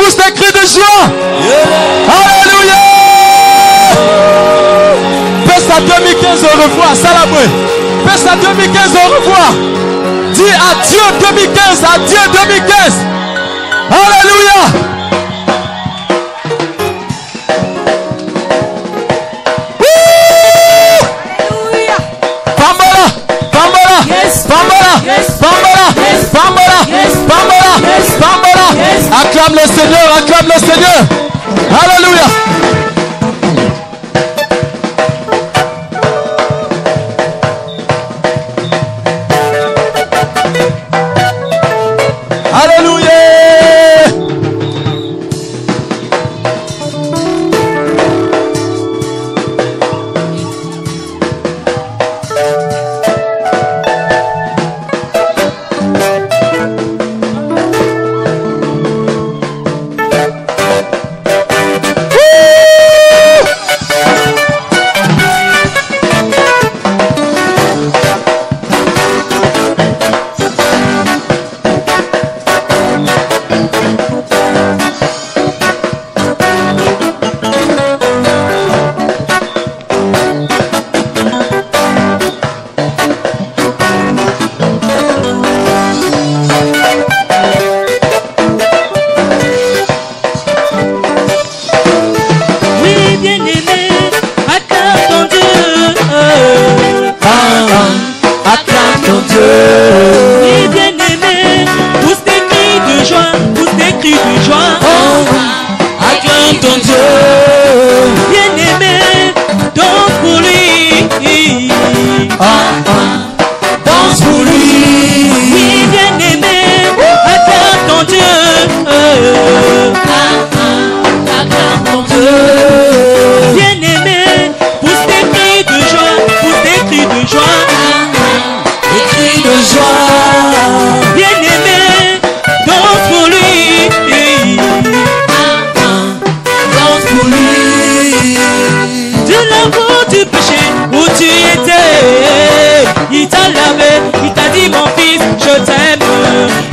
pousse des cris de joie. Alléluia. Pesta 2015 au revoir. Salamoué. Pesta 2015 au revoir. Dis adieu 2015. Adieu 2015. Alléluia. Pambola. Pambola. Pambola. Pambola. Pambola. Pambola. Pambola. Acclame le Seigneur. Acclame le Seigneur. Alléluia. Alléluia.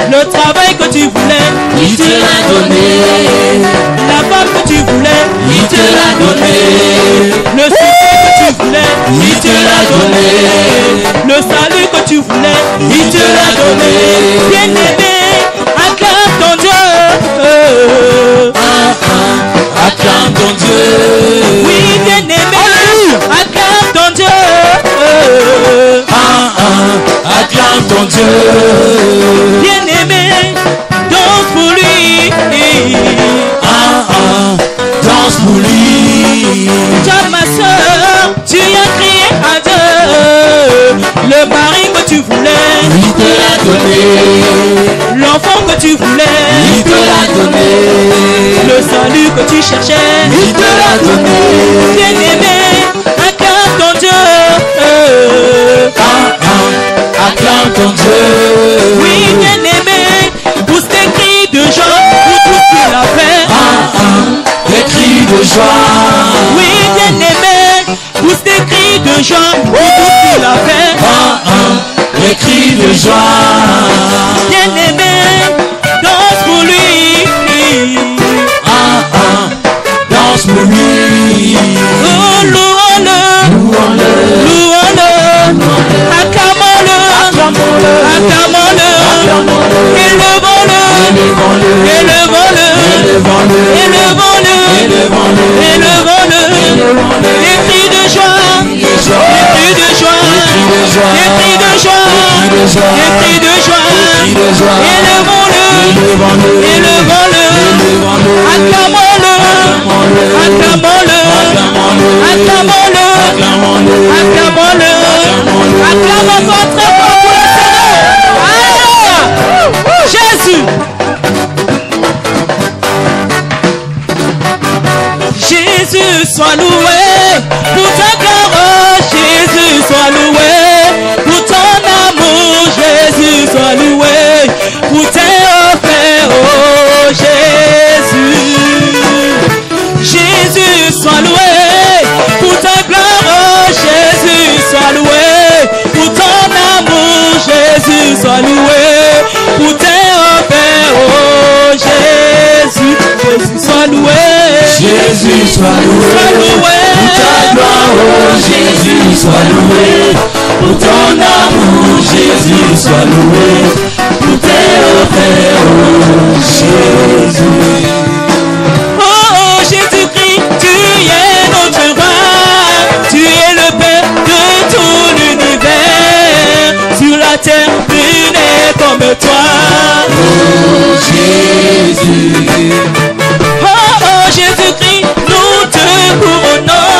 Le travail que tu voulais, il te l'a donné. La femme que tu voulais, il te l'a donné. Le succès que tu voulais, il te l'a donné. Le salut que tu voulais, il te l'a donné. Bien-aimé, acclame ton Dieu. Acclame ton Dieu. Oui, bien-aimé, acclame ton Dieu. Acclame ton Dieu. Bien-aimé, danse pour lui. Danse pour lui. Toi, ma soeur, tu as crié à Dieu. Le mari que tu voulais, il te l'a donné. L'enfant que tu voulais, il te l'a donné. Le salut que tu cherchais, il te l'a donné. Bien-aimé, acclame ton Dieu. Acclame ton Dieu. Oui, bien-aimé, pousse tes cris de joie pour tout ce qu'il a fait. Des cris de joie. Oui, bien-aimé, pousse tes cris de joie pour tout ce qu'il a fait. Des cris de joie. Bien-aimé, danse pour lui. Danse pour lui. Oh, louons-le. Louons-le. Louons-le. Acclamons-le. Acclamons-le. Élevons-le. Élevons-le. Élevons-le. Élevons-le. Des cris de joie. Des cris de joie. Des cris de joie. Des cris de joie. Élevons-le. Élevons-le. Acclamons-le. Acclamons-le. Acclamons-le. Acclamons-le. Acclame encore très fort pour le Seigneur. Jésus. Jésus soit loué pour ta gloire. Jésus soit loué pour ton amour. Jésus soit loué pour tes offres. Oh Jésus. Jésus soit loué pour ta gloire. Jésus soit loué pour ton amour. Jésus soit loué pour tes offres. Oh Jésus. loué. Pour ta gloire, oh Jésus, sois loué. Pour ton amour, Jésus, sois loué. Pour tes offres, oh Jésus. Oh Jésus-Christ, tu es notre roi. Tu es le Père de tout l'univers. Sur la terre, nul n'est comme toi. Oh Jésus. Oh Jésus-Christ, nous te couronnons.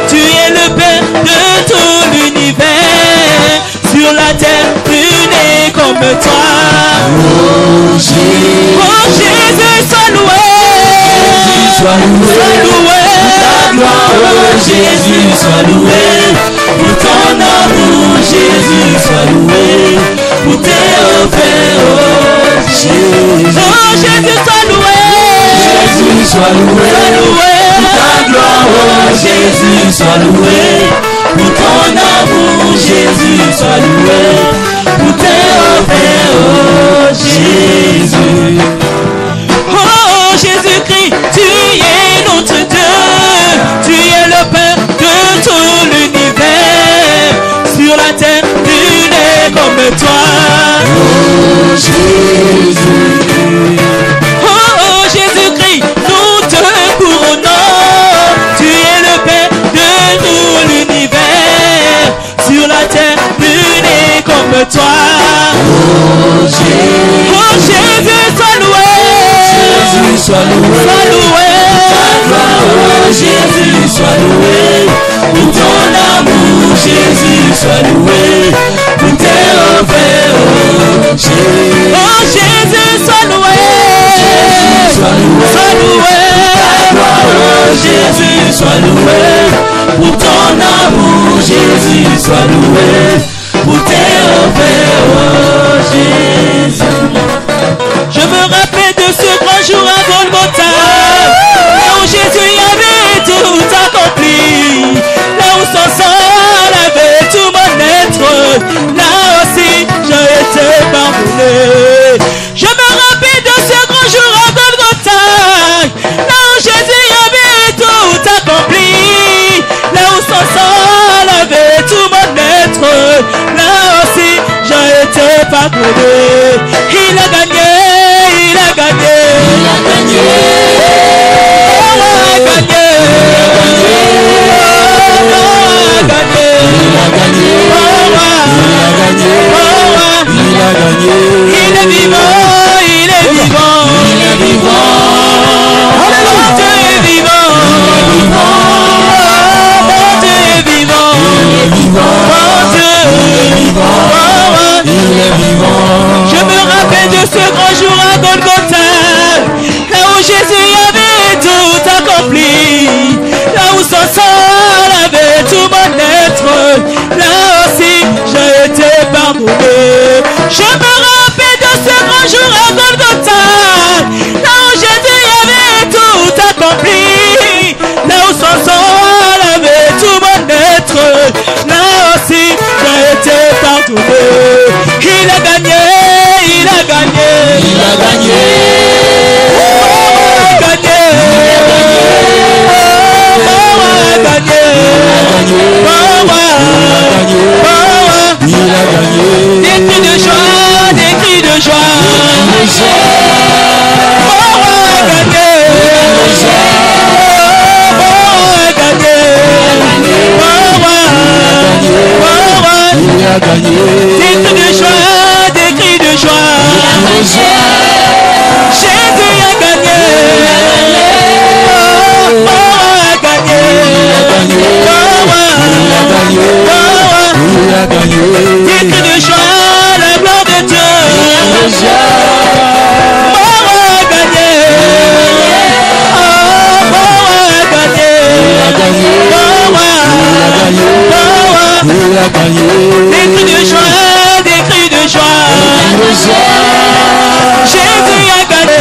Tu es le Père de tout l'univers. Sur la terre, nul n'est comme toi. Oh Jésus. Oh Jésus, sois loué. Jésus, sois loué. Sois loué. Ta gloire, oh Jésus, sois loué. Pour ton amour, Jésus, sois loué. Pour tes offres, oh Jésus. Oh Jésus, sois loué. Jésus, sois loué. Sois loué. Pour ta gloire, oh Jésus, sois loué. Pour ton amour, Jésus, sois loué. Pour tes offres, oh Jésus. Oh Jésus-Christ, tu es notre Dieu. Tu es le Père de tout l'univers. Sur la terre, nul n'est comme toi. Oh Jésus. Oh Jésus-Christ, nous te couronnons. Tu es le Père de tout l'univers. Sur la terre, nul n'est comme toi. Oh Jésus. Oh Jésus, sois loué. Jésus, sois loué. Sois loué. Ta gloire, oh Jésus, sois loué. Pour ton amour, Jésus, sois loué. Pour tes offres, oh Jésus. Oh Jésus, sois loué. Jésus, sois loué. Sois loué. Ta gloire, oh Jésus, sois loué. Pour ton amour, Jésus, sois loué. Pour tes offres, oh Jésus. Je me rappelle de ce grand jour à Golgotha, là où Jésus avait tout accompli, là où son sang avait tout mon être, là aussi j'ai été pardonné. Je me rappelle de ce grand jour à Golgotha, là où Jésus avait tout accompli, là où son sang avait tout mon être, là aussi j'ai été pardonné. Il a gagné. Il a gagné. Il a gagné. Il a gagné. Il a gagné. Il a gagné. Il est vivant. Il est vivant. Il est vivant. Alléluia. Dieu est vivant. Dieu est vivant. Il est vivant. Dieu est vivant. Il est vivant. Je me rappelle de ce grand jour à Golgotha, là où Jésus avait tout accompli, là où son sang avait tout mon être, là aussi j'ai été pardonné. Je me rappelle de ce grand jour à Golgotha, là où Jésus avait tout accompli, là où son sang avait tout mon être, là aussi j'ai été pardonné. Il a gagné. Il a gagné. Il a gagné. Il a gagné. Il a gagné. Des cris de joie, des cris de joie. Il a gagné. Des cris de joie, des cris de joie. Jésus a gagné. Oh, a gagné. Il a gagné. Des cris de joie, la gloire de Dieu. Oh, a gagné. Oh, a gagné. Il a gagné. Des cris de joie, des cris de joie. Jésus a gagné.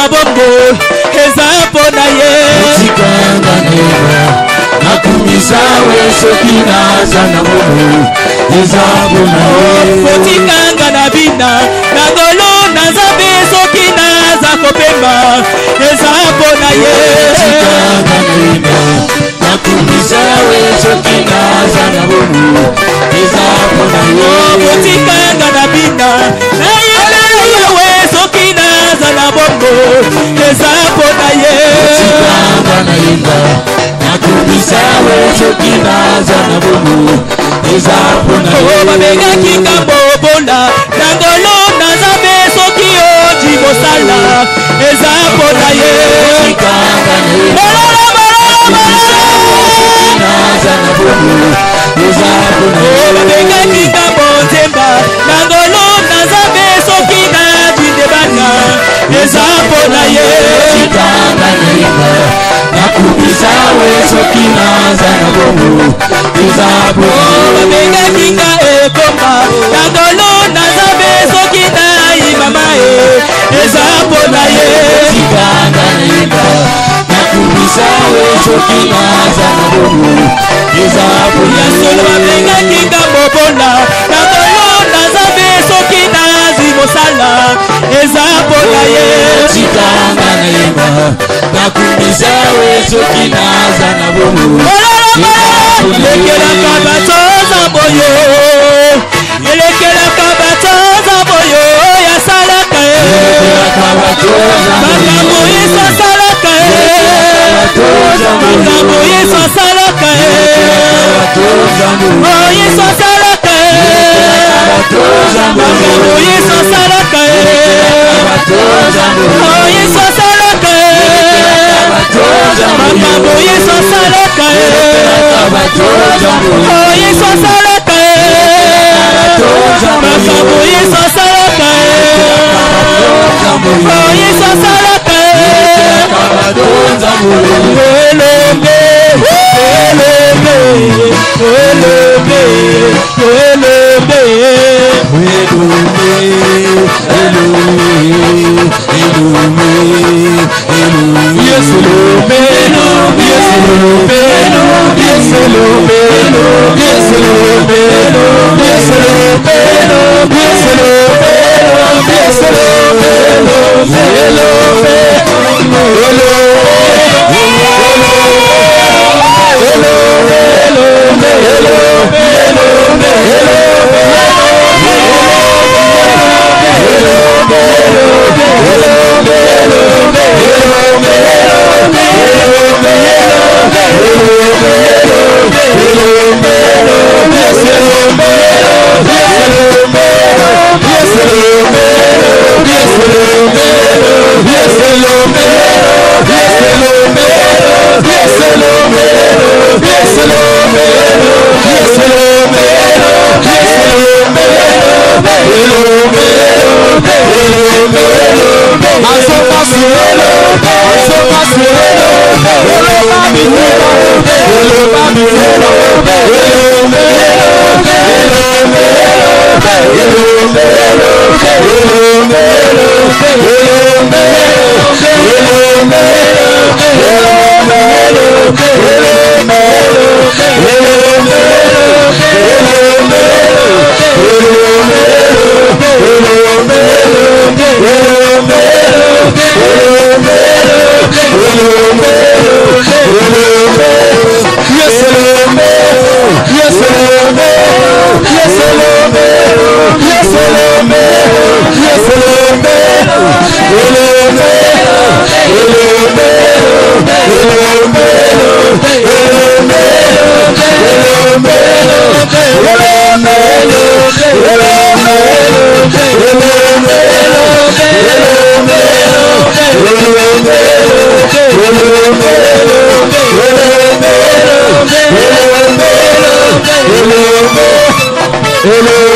na bombo eza pona ye Tikanga neba nakumisa wesoki naza na bombo eza pona ye Tikanga na bina na ngolo na nzambe soki naza kopemba eza pona ye Tikanga neba nakumisa wesoki naza na bombo eza pona ye Tikanga na bina na yewe soki naza na bombo eza pona ye Tikanga neba nakumisa wesoki naza na bombo eza pona ye babengaki ngambo bola na ngolo na nzambe soki oji mosala eza pona ye Tikanga neba babengaki ngambo nzemba na ngolo na nzambe soki na jindebana eza pona ye Tikanga neba nakumisa wesoki naza na bombo eza pona ye babengaki nga ekomba na ngolo na nzambe soki na imama ye eza pona ye Tikanga neba nakumisa wesoki naza na bombo eza pona ya solo babengaki ngambo bola na ngolo na nzambe soki na zi mosala eza pona ye Tikanga neba nakumisa wesoki naza na bombo elekelaka bato nzambo yo elekelaka bato nzambo yo yasalaka ye makambo yesu asalaka ye makambo yesu asalaka ye yesu asalaka ye makambo yesu asalaka ye yesu asalaka ye makambo yesu asalaka ye yesu asalaka ye makambo yesu asalaka ye yesu asalaka ye elombe elombe elombe elombe Hello,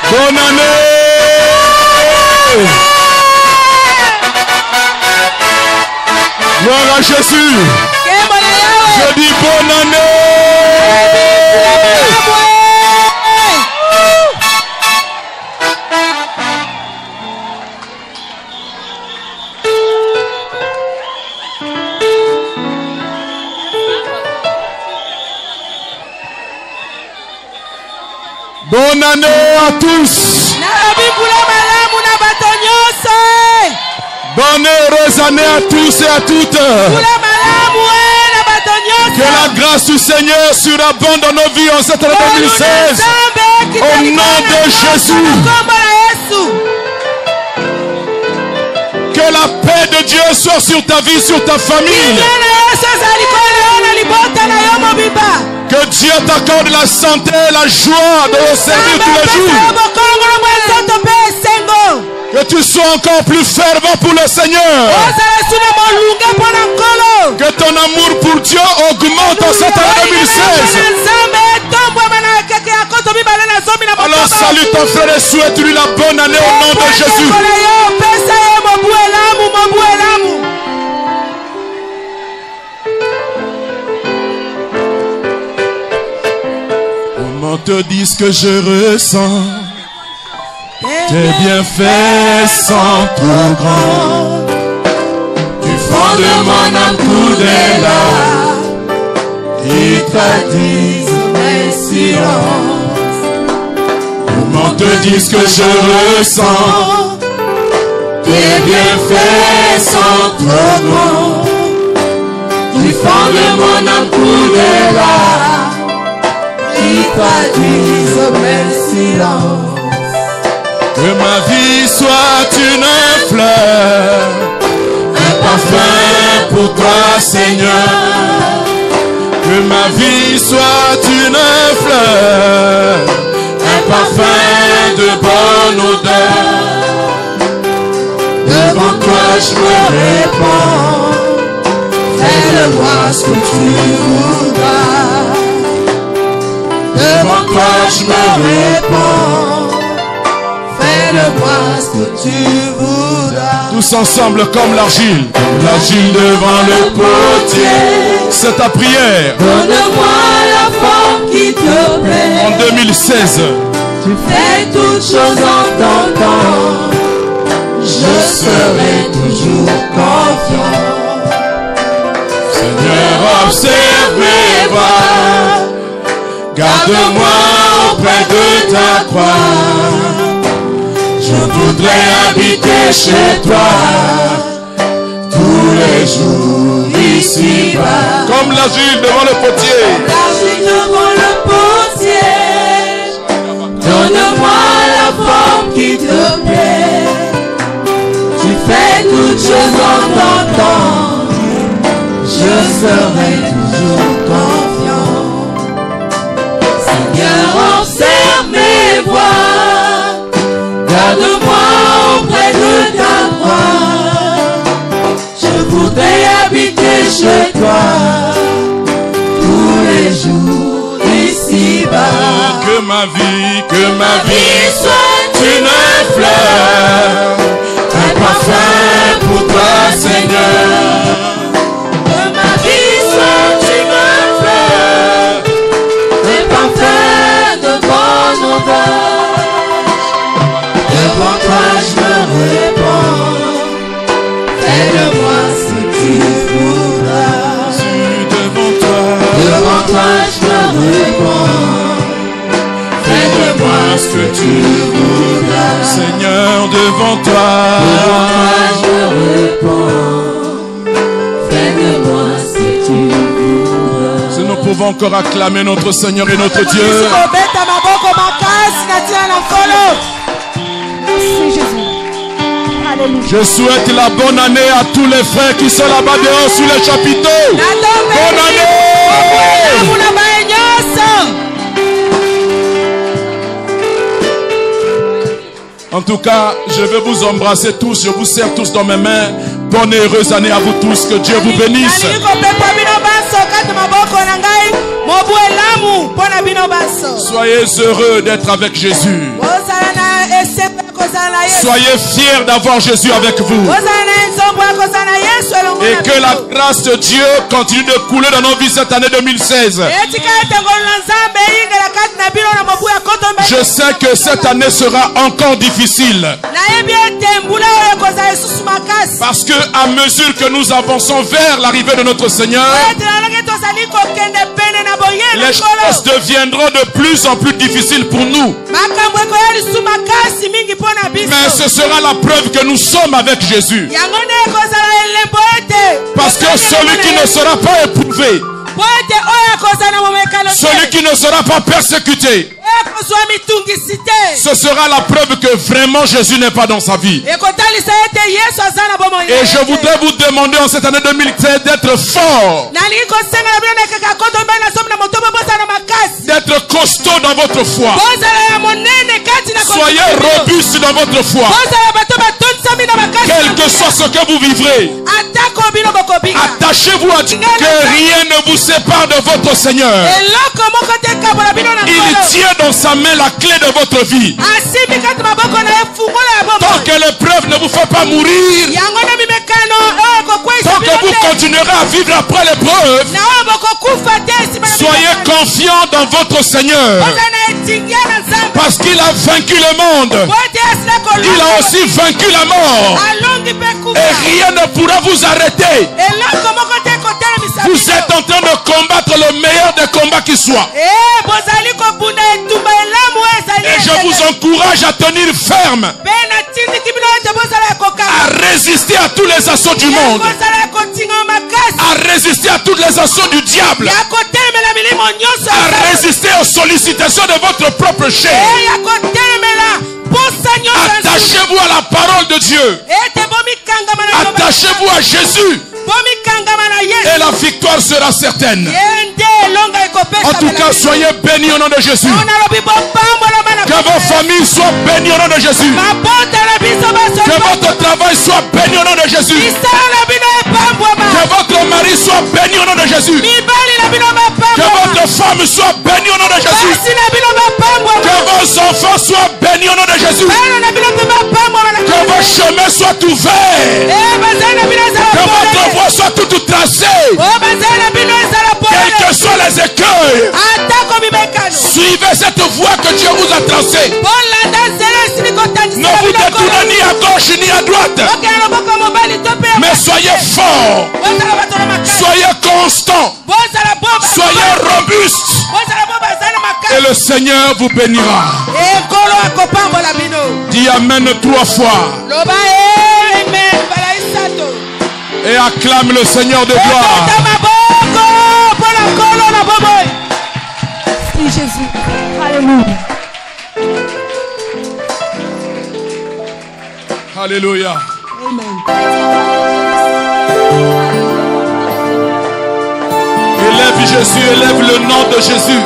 Bonne année. Gloire à Jésus. Je dis bonne année. Bonne année à tous. Bonne heureuse année à tous et à toutes. Que la grâce du Seigneur surabonde dans nos vies en cette année 2016. Au nom de Jésus. Que la paix de Dieu soit sur ta vie, sur ta famille. Que Dieu t'accorde la santé, la joie de servir tous les jours. Que tu sois encore plus fervent pour le Seigneur. Que ton amour pour Dieu augmente en cette année 2016. Alors salue ton frère et souhaite-lui la bonne année au nom de Jésus. Comment te dire ce que je ressens? Tes bienfaits sont trop grands. Du fond de mon âme coule des larmes qui traduisent mes silences. Comment te dire ce que je ressens? Tes bienfaits sont trop grands. Du fond de mon âme coule des larmes qui traduisent mes silences. Que ma vie soit une fleur, un parfum pour toi, Seigneur. Que ma vie soit une fleur, un parfum de bonne odeur. Devant toi je me répands, fais-le-moi ce que tu voudras. Devant toi je me répands, fais-le-moi ce que tu voudras. Tous ensemble comme l'argile. L'argile devant le potier. C'est ta prière. Donne-moi la forme qui te plaît. En 2016. Tu fais toutes choses en ton temps. Je serai toujours confiant. Seigneur, observe mes pas. Garde-moi auprès de ta croix. Je voudrais habiter chez toi tous les jours ici-bas. Comme l'argile devant le potier. L'argile devant le potier. serai toujours confiant. Seigneur, observe mes voies, garde-moi auprès de ta croix. Je voudrais habiter chez toi tous les jours ici-bas. Que ma vie soit une fleur, un parfum pour toi, Seigneur. Que ma vie soit une fleur, un parfum de bonne odeur. Devant toi je me répands, fais de moi ce que tu voudras. Devant toi je me répands, fais de moi ce que tu voudras. Seigneur, devant toi je me répands, fais de moi ce que tu voudras. Si nous pouvons encore acclamer notre Seigneur et notre Dieu. Merci Jésus. Alléluia. Je souhaite la bonne année à tous les frères qui sont là-bas dehors sur les chapiteaux. Bonne année. En tout cas, je vais vous embrasser tous, je vous serre tous dans mes mains. Bonne et heureuse année à vous tous, que Dieu vous bénisse. Soyez heureux d'être avec Jésus. Soyez fiers d'avoir Jésus avec vous. Et que la grâce de Dieu continue de couler dans nos vies cette année 2016. Je sais que cette année sera encore difficile. Parce que à mesure que nous avançons vers l'arrivée de notre Seigneur, les choses deviendront de plus en plus difficiles pour nous. Mais ce sera la preuve que nous sommes avec Jésus. Parce que celui qui ne sera pas éprouvé, celui qui ne sera pas persécuté, ce sera la preuve que vraiment Jésus n'est pas dans sa vie. Et je voudrais vous demander en cette année 2016 d'être fort, d'être costaud dans votre foi. Soyez robuste dans votre foi. Quel que soit ce que vous vivrez, attachez-vous à Dieu, que rien ne vous sépare de votre Seigneur. Il tient dans sa main la clé de votre vie. Tant que l'épreuve ne vous fait pas mourir, tant que vous continuerez à vivre après l'épreuve, soyez confiants dans votre Seigneur. Parce qu'il a vaincu le monde, il a aussi vaincu la mort. Et rien ne pourra vous arrêter. Vous êtes en train de combattre le meilleur des combats qui soit. Et je vous encourage à tenir ferme, à résister à tous les assauts du monde, à résister à tous les assauts du diable, à résister aux sollicitations de votre propre chair. Attachez-vous à la parole de Dieu. Attachez-vous à Jésus. Et la victoire sera certaine. En tout cas, soyez bénis au nom de Jésus. Que vos familles soient bénies au nom de Jésus. Que votre travail soit béni au nom de Jésus. Que votre mari soit béni au nom de Jésus. Que votre femme soit bénie au nom de Jésus. Que vos enfants soient bénis au nom de Jésus. Que vos chemins soient ouverts. Que votre voie soit toute tracée. Quels que soient les écueils, suivez cette voie que Dieu vous a tracée. Ne vous détournez ni à gauche ni à droite. Mais soyez forts. Soyez constants. Soyez robustes. Et le Seigneur vous bénira. Dis Amen 3 fois. Et acclame le Seigneur de gloire. Oui, Jésus. Alléluia. Alléluia. Amen. Jésus, élève le nom de Jésus.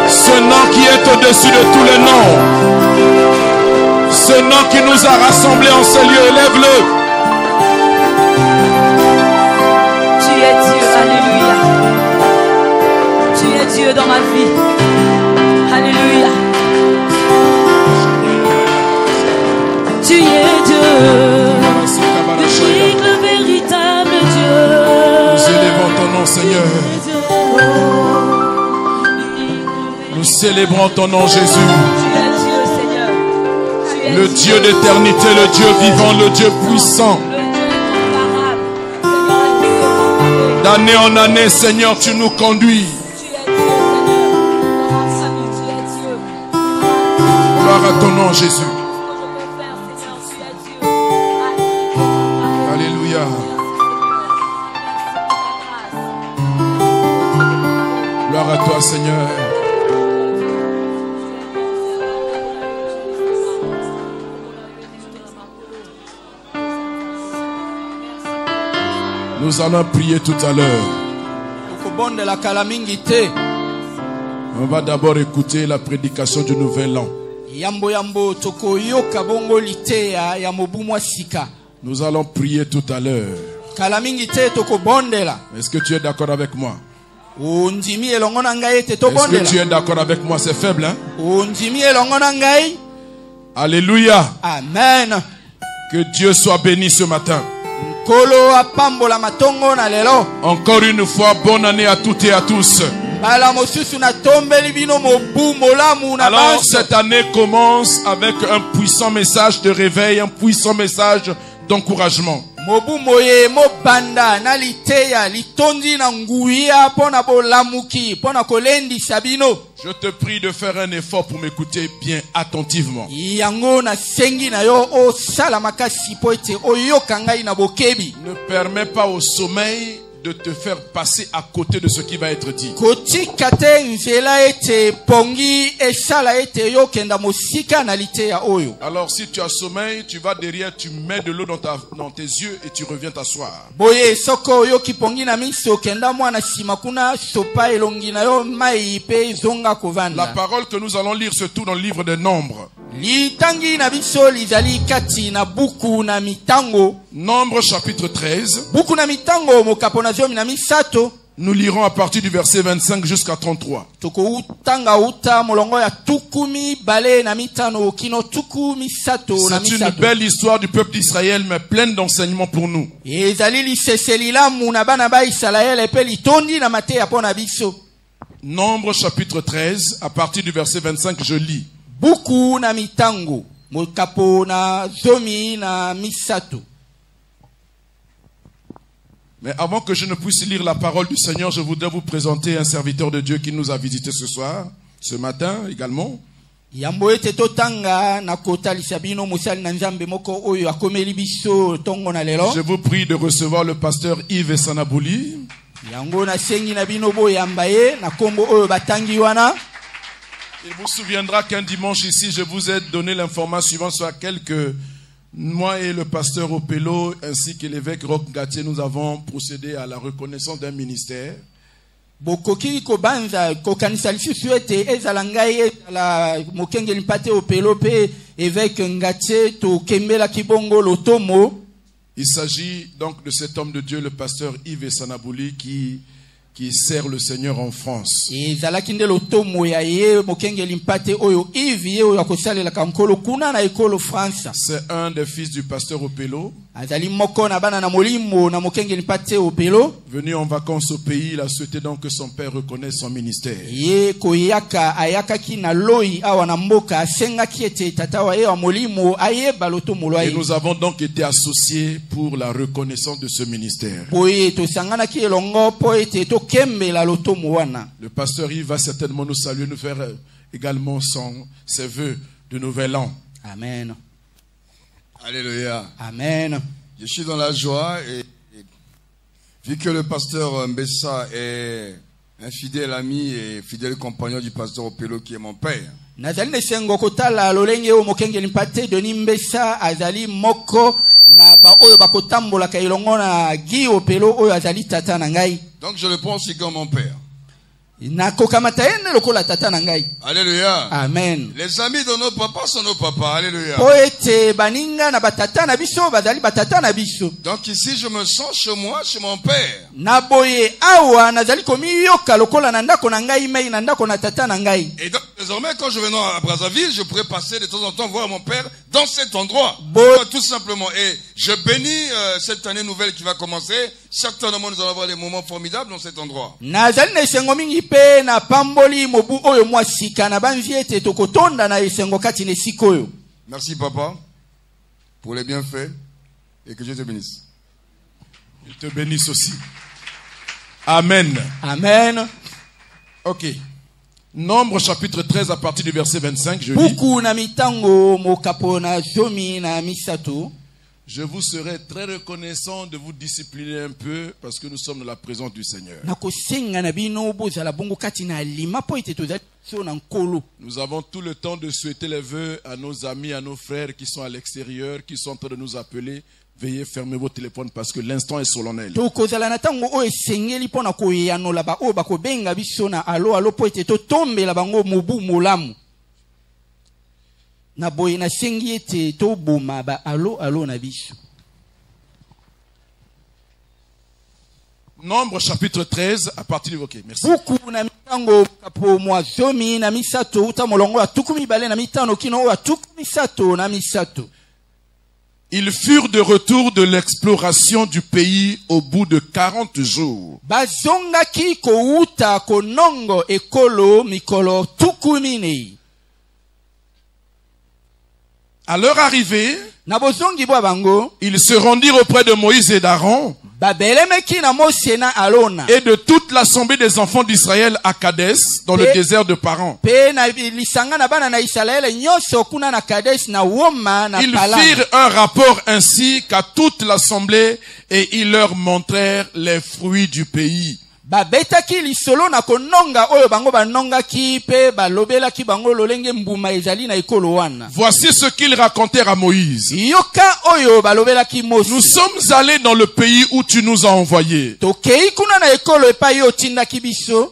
Ce nom qui est au-dessus de tous les noms. Ce nom qui nous a rassemblés en ce lieu, élève-le. Tu es Dieu, alléluia. Tu es Dieu dans ma vie. Alléluia. Tu es Dieu, le véritable Dieu. Nous élevons ton nom, Seigneur. Nous célébrons ton nom, Jésus. Tu es Dieu, Seigneur. Le Dieu d'éternité, le Dieu vivant, le Dieu puissant. D'année en année, Seigneur, tu nous conduis. Tu es Dieu, Seigneur. Dans ma famille, tu es Dieu. Gloire à ton nom, Jésus. Alléluia. Gloire à toi, Seigneur. Nous allons prier tout à l'heure. On va d'abord écouter la prédication du Nouvel An. Nous allons prier tout à l'heure. Est-ce que tu es d'accord avec moi? Est-ce que tu es d'accord avec moi? C'est faible, hein? Alléluia. Amen. Que Dieu soit béni ce matin. Encore une fois, bonne année à toutes et à tous. Alors cette année commence avec un puissant message de réveil, un puissant message d'encouragement. Je te prie de faire un effort pour m'écouter bien attentivement. Ne permets pas au sommeil de te faire passer à côté de ce qui va être dit. Alors si tu as sommeil, tu vas derrière, tu mets de l'eau dans tes yeux et tu reviens t'asseoir. La parole que nous allons lire se trouve dans le livre des Nombres. Nombre chapitre 13. Nous lirons à partir du verset 25 jusqu'à 33. C'est une belle histoire du peuple d'Israël, mais pleine d'enseignements pour nous. Nombre chapitre 13, à partir du verset 25, je lis. Mais avant que je ne puisse lire la parole du Seigneur, je voudrais vous présenter un serviteur de Dieu qui nous a visité ce soir, ce matin également. Je vous prie de recevoir le pasteur Yves Sanabouli. Il vous souviendra qu'un dimanche ici, je vous ai donné l'information suivante sur laquelle que moi et le pasteur Opelo ainsi que l'évêque Roch Ngatié, nous avons procédé à la reconnaissance d'un ministère. Il s'agit donc de cet homme de Dieu, le pasteur Yves Sanabouli, qui sert le Seigneur en France. C'est un des fils du pasteur Opelo. Venu en vacances au pays, il a souhaité donc que son père reconnaisse son ministère. Et nous avons donc été associés pour la reconnaissance de ce ministère. Le pasteur Yves va certainement nous saluer, nous faire également ses vœux de nouvel an. Amen. Alléluia. Amen. Je suis dans la joie et vu que le pasteur Mbessa est un fidèle ami et fidèle compagnon du pasteur Opelo qui est mon père. Donc je le prends aussi comme mon père. Alléluia. Amen. Les amis de nos papas sont nos papas. Alléluia. Donc ici je me sens chez moi, chez mon père. Et donc désormais quand je vais à Brazzaville, je pourrais passer de temps en temps voir mon père dans cet endroit. Tout simplement. Et je bénis cette année nouvelle qui va commencer. Certainement nous allons avoir des moments formidables dans cet endroit. Merci papa pour les bienfaits et que Dieu te bénisse. Il te bénisse aussi. Amen. Amen. Ok. Nombre chapitre 13 à partir du verset 25, je lis. Je vous serai très reconnaissant de vous discipliner un peu parce que nous sommes dans la présence du Seigneur. Nous avons tout le temps de souhaiter les vœux à nos amis, à nos frères qui sont à l'extérieur, qui sont en train de nous appeler. Veuillez fermer vos téléphones parce que l'instant est solennel. Nombre chapitre 13 à partir du... Ok, merci. Ils furent de retour de l'exploration du pays au bout de 40 jours. À leur arrivée, ils se rendirent auprès de Moïse et d'Aaron et de toute l'assemblée des enfants d'Israël à Kadès, dans le désert de Paran. Ils firent un rapport ainsi qu'à toute l'assemblée et ils leur montrèrent les fruits du pays. Voici ce qu'ils racontèrent à Moïse. Nous sommes allés dans le pays où tu nous as envoyés.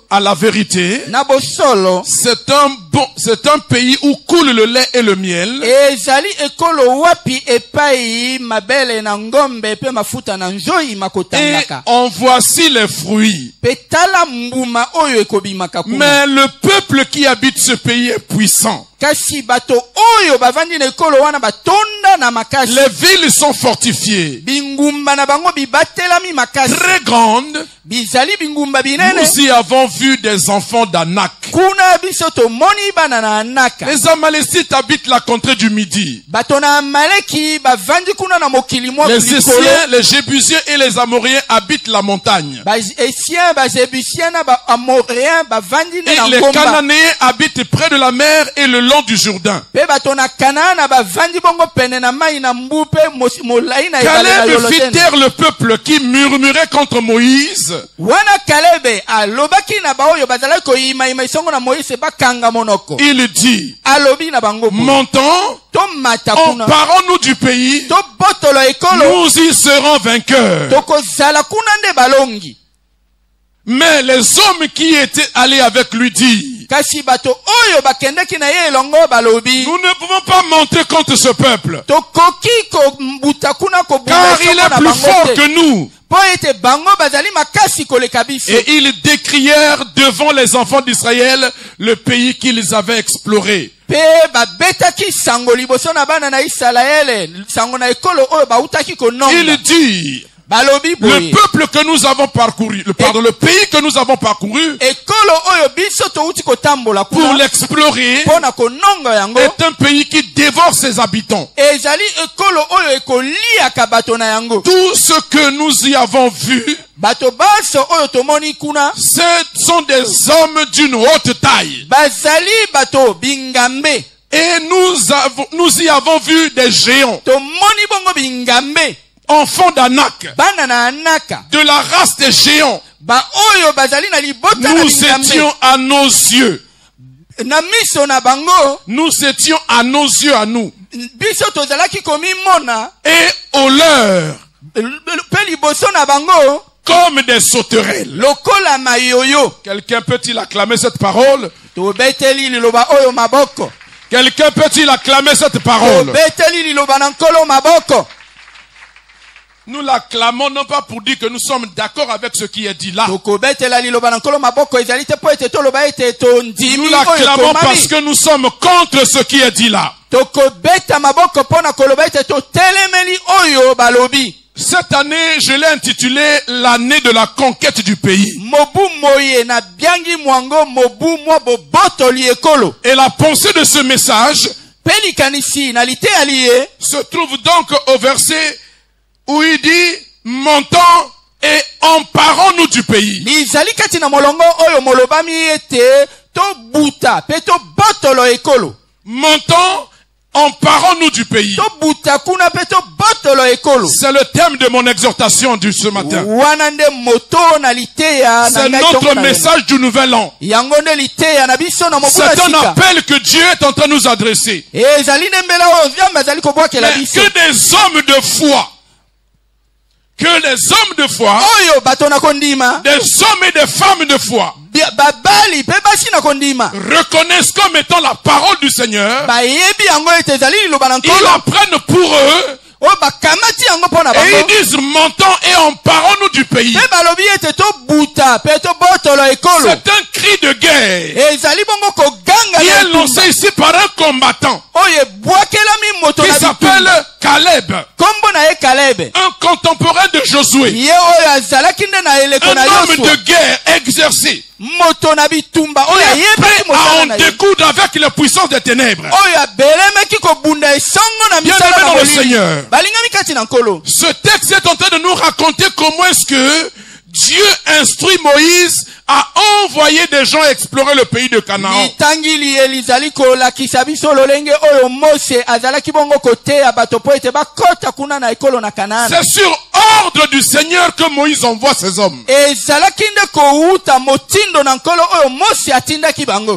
À la vérité, c'est un pays où coule le lait et le miel. Et en voici les fruits. Mais le peuple qui habite ce pays est puissant. Les villes sont fortifiées, très grandes. Nous y avons vu des enfants d'Anak. Les Amalécites habitent la contrée du Midi. Les Essiens, les Jébusiens et les Amoréens habitent la montagne. Et les Cananéens habitent près de la mer et le long du Jourdain. Caleb fit taire le peuple qui murmurait contre Moïse. Il dit, montons, emparons-nous du pays, nous y serons vainqueurs. Mais les hommes qui étaient allés avec lui disent, nous ne pouvons pas monter contre ce peuple, car il est plus fort que nous. Et ils décrièrent devant les enfants d'Israël le pays qu'ils avaient exploré. Il dit, le peuple que nous avons parcouru, le pays que nous avons parcouru, pour l'explorer, est un pays qui dévore ses habitants. Tout ce que nous y avons vu, ce sont des hommes d'une haute taille. Et nous y avons vu des géants, enfants d'Anak, de la race des géants. Nous étions à nos yeux. Nous étions à nos yeux à nous. Et au leur, comme des sauterelles. Lokola mayoyo. Quelqu'un peut-il acclamer cette parole? Tobeteli liloba oyo maboko. Quelqu'un peut-il acclamer cette parole? Tobeteli liloba nankolo maboko. Nous l'acclamons non pas pour dire que nous sommes d'accord avec ce qui est dit là. Nous l'acclamons parce que nous sommes contre ce qui est dit là. Cette année, je l'ai intitulé l'année de la conquête du pays. Et la pensée de ce message se trouve donc au verset où il dit, montons et emparons-nous du pays. Montons, emparons-nous du pays. C'est le thème de mon exhortation de ce matin. C'est notre message du nouvel an. C'est un appel que Dieu est en train de nous adresser. Mais que des hommes de foi, que les hommes de foi, des hommes et des femmes de foi, reconnaissent comme étant la parole du Seigneur, ils la prennent pour eux, et ils disent montons et emparons-nous du pays. C'est un cri de guerre qui est lancé ici par un combattant qui s'appelle Caleb, un contemporain de Josué, un homme de guerre exercé, qui est prêt à en découdre avec les puissances des ténèbres. Bien-aimé dans le Seigneur, ce texte est en train de nous raconter comment est-ce que Dieu instruit Moïse à envoyer des gens explorer le pays de Canaan. C'est sur ordre du Seigneur que Moïse envoie ces hommes.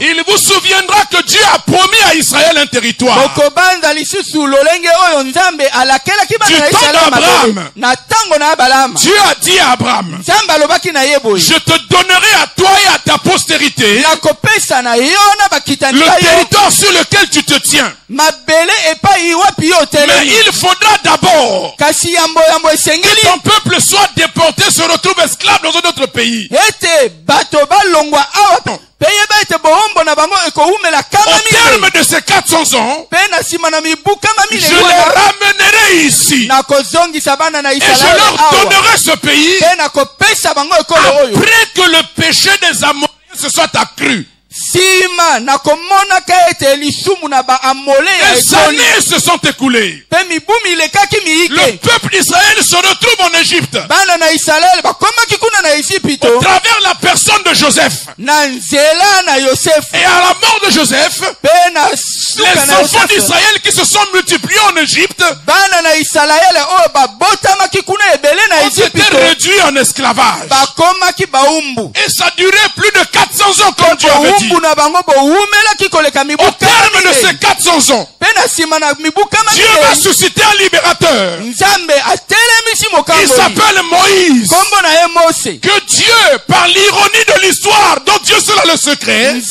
Il vous souviendra que Dieu a promis à Israël un territoire. Du temps d'Abraham, Dieu a dit à Abraham, je te donnerai à toi et à ta postérité le territoire sur lequel tu te tiens. Mais il faudra d'abord que ton peuple soit déporté, se retrouve esclave dans un autre pays. Au terme de ces 400 ans, je les ramènerai ici et je leur donnerai ce pays après que le péché des Amoréens se soit accru. Des années se sont écoulées. Le peuple d'Israël se retrouve en Égypte au travers la personne de Joseph. Et à la mort de Joseph, les enfants d'Israël qui se sont multipliés en Égypte ont été réduits en esclavage. Et ça durait plus de 400 ans comme Dieu avait dit. Au terme de ces 400 ans, Dieu va susciter un libérateur. Il s'appelle Moïse. Que Dieu, par l'ironie de l'histoire dont Dieu seul a le secret,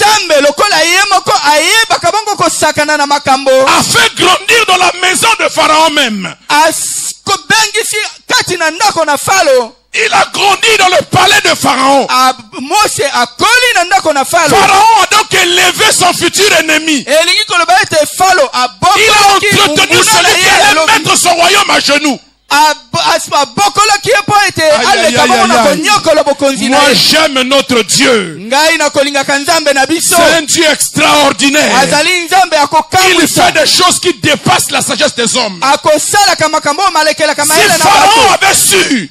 a fait grandir dans la maison de Pharaon même. Il a grandi dans le palais de Pharaon. Pharaon a donc élevé son futur ennemi. Il a entretenu celui qui allait mettre son royaume à genoux. Moi j'aime notre Dieu. C'est un Dieu extraordinaire. Il fait des choses qui dépassent la sagesse des hommes. Si Pharaon avait su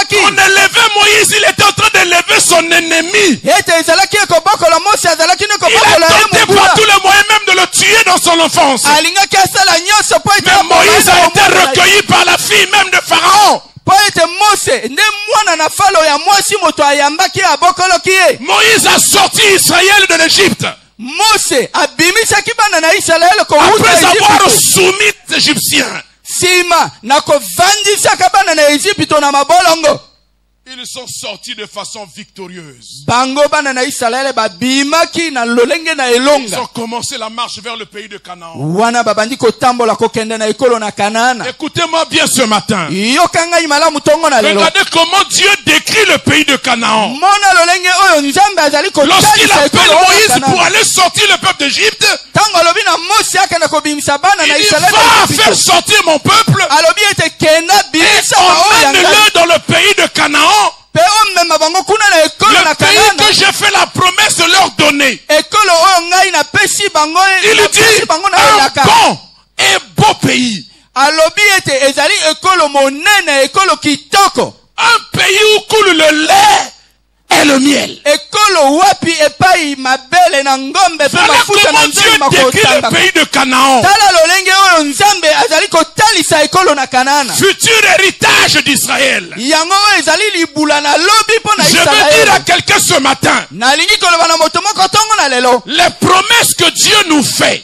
qu'on élevait Moïse, il était en train d'élever son ennemi. Il a tenté par tous les moyens même de le tuer dans son enfance. Mais Moïse a été recueilli par la fille même de Pharaon. Moïse a sorti Israël de l'Égypte après avoir soumis les Égyptiens. Ils sont sortis de façon victorieuse. Bango bana na Israël babimaki na lolenge na elonga. Ils ont commencé la marche vers le pays de Canaan. Wana babandi kotambola kokende na ekolo na Kanana. Écoutez-moi bien ce matin. Yokanga imalamu tongo na lelo. Regardez comment Dieu décrit le pays de Canaan. Mona lolenge oyo nzambe azali ko. Lorsqu'il appelle Moïse pour aller sortir le peuple d'Égypte, tango lobi na Mose akana ko bimisa bana na Israël. Il va faire sortir mon peuple. Alobi ete kena bimisa emmène-le dans le pays de Canaan. Le pays que j'ai fait la promesse de leur donner. Il dit un bon et beau pays. Un pays où coule le lait et le miel. Voilà comment Dieu décrit le pays de Canaan. Futur héritage d'Israël. Je veux dire à quelqu'un ce matin, les promesses que Dieu nous fait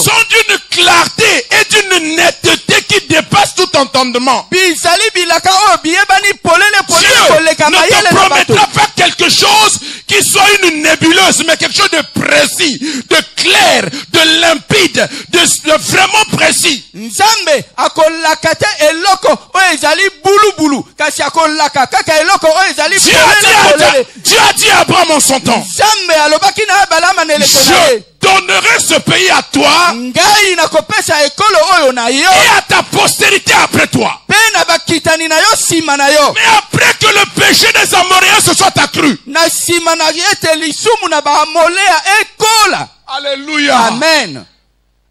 sont d'une clarté et d'une netteté qui dépasse tout entendement. Dieu ne te promettra pas quelque chose qui soit une nébuleuse, mais quelque chose de précis, de clair, de limpide, de vraiment précis. Dieu a dit à Abraham en son temps, je donnerai ce pays à toi et à ta postérité après toi. Mais après que le péché des Amoréens se soit accru. Alléluia. Amen.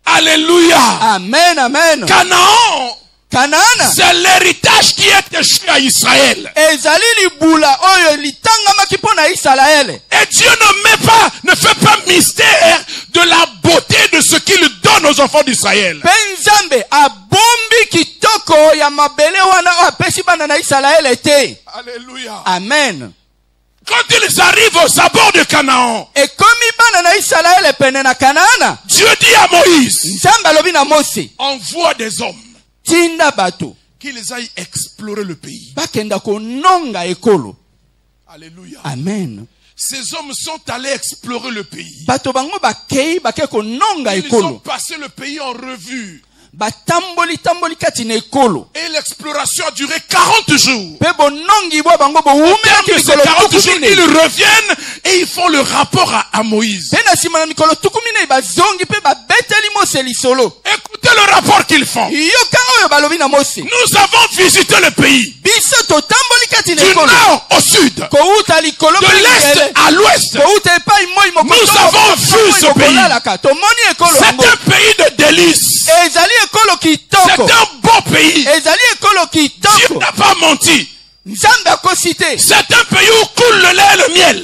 Alléluia. Amen. Amen. Canaan, c'est l'héritage qui est échu à Israël. Et Dieu ne fait pas mystère de la beauté de ce qu'il donne aux enfants d'Israël. Alléluia. Amen. Quand ils arrivent aux abords de Canaan, Dieu dit à Moïse, envoie des hommes qu'ils aillent explorer le pays. Alléluia. Amen. Ces hommes sont allés explorer le pays. Ils ont passé le pays en revue. Et l'exploration a duré 40 jours. Au terme de ces 40 jours, ils reviennent et ils font le rapport à Moïse. Écoutez le rapport qu'ils font. Nous avons visité le pays. Du nord au sud. De l'est à l'ouest. Nous avons vu ce pays. C'est un pays de délices. C'est un beau pays. Dieu n'a pas menti. C'est un pays où coule le lait et le miel.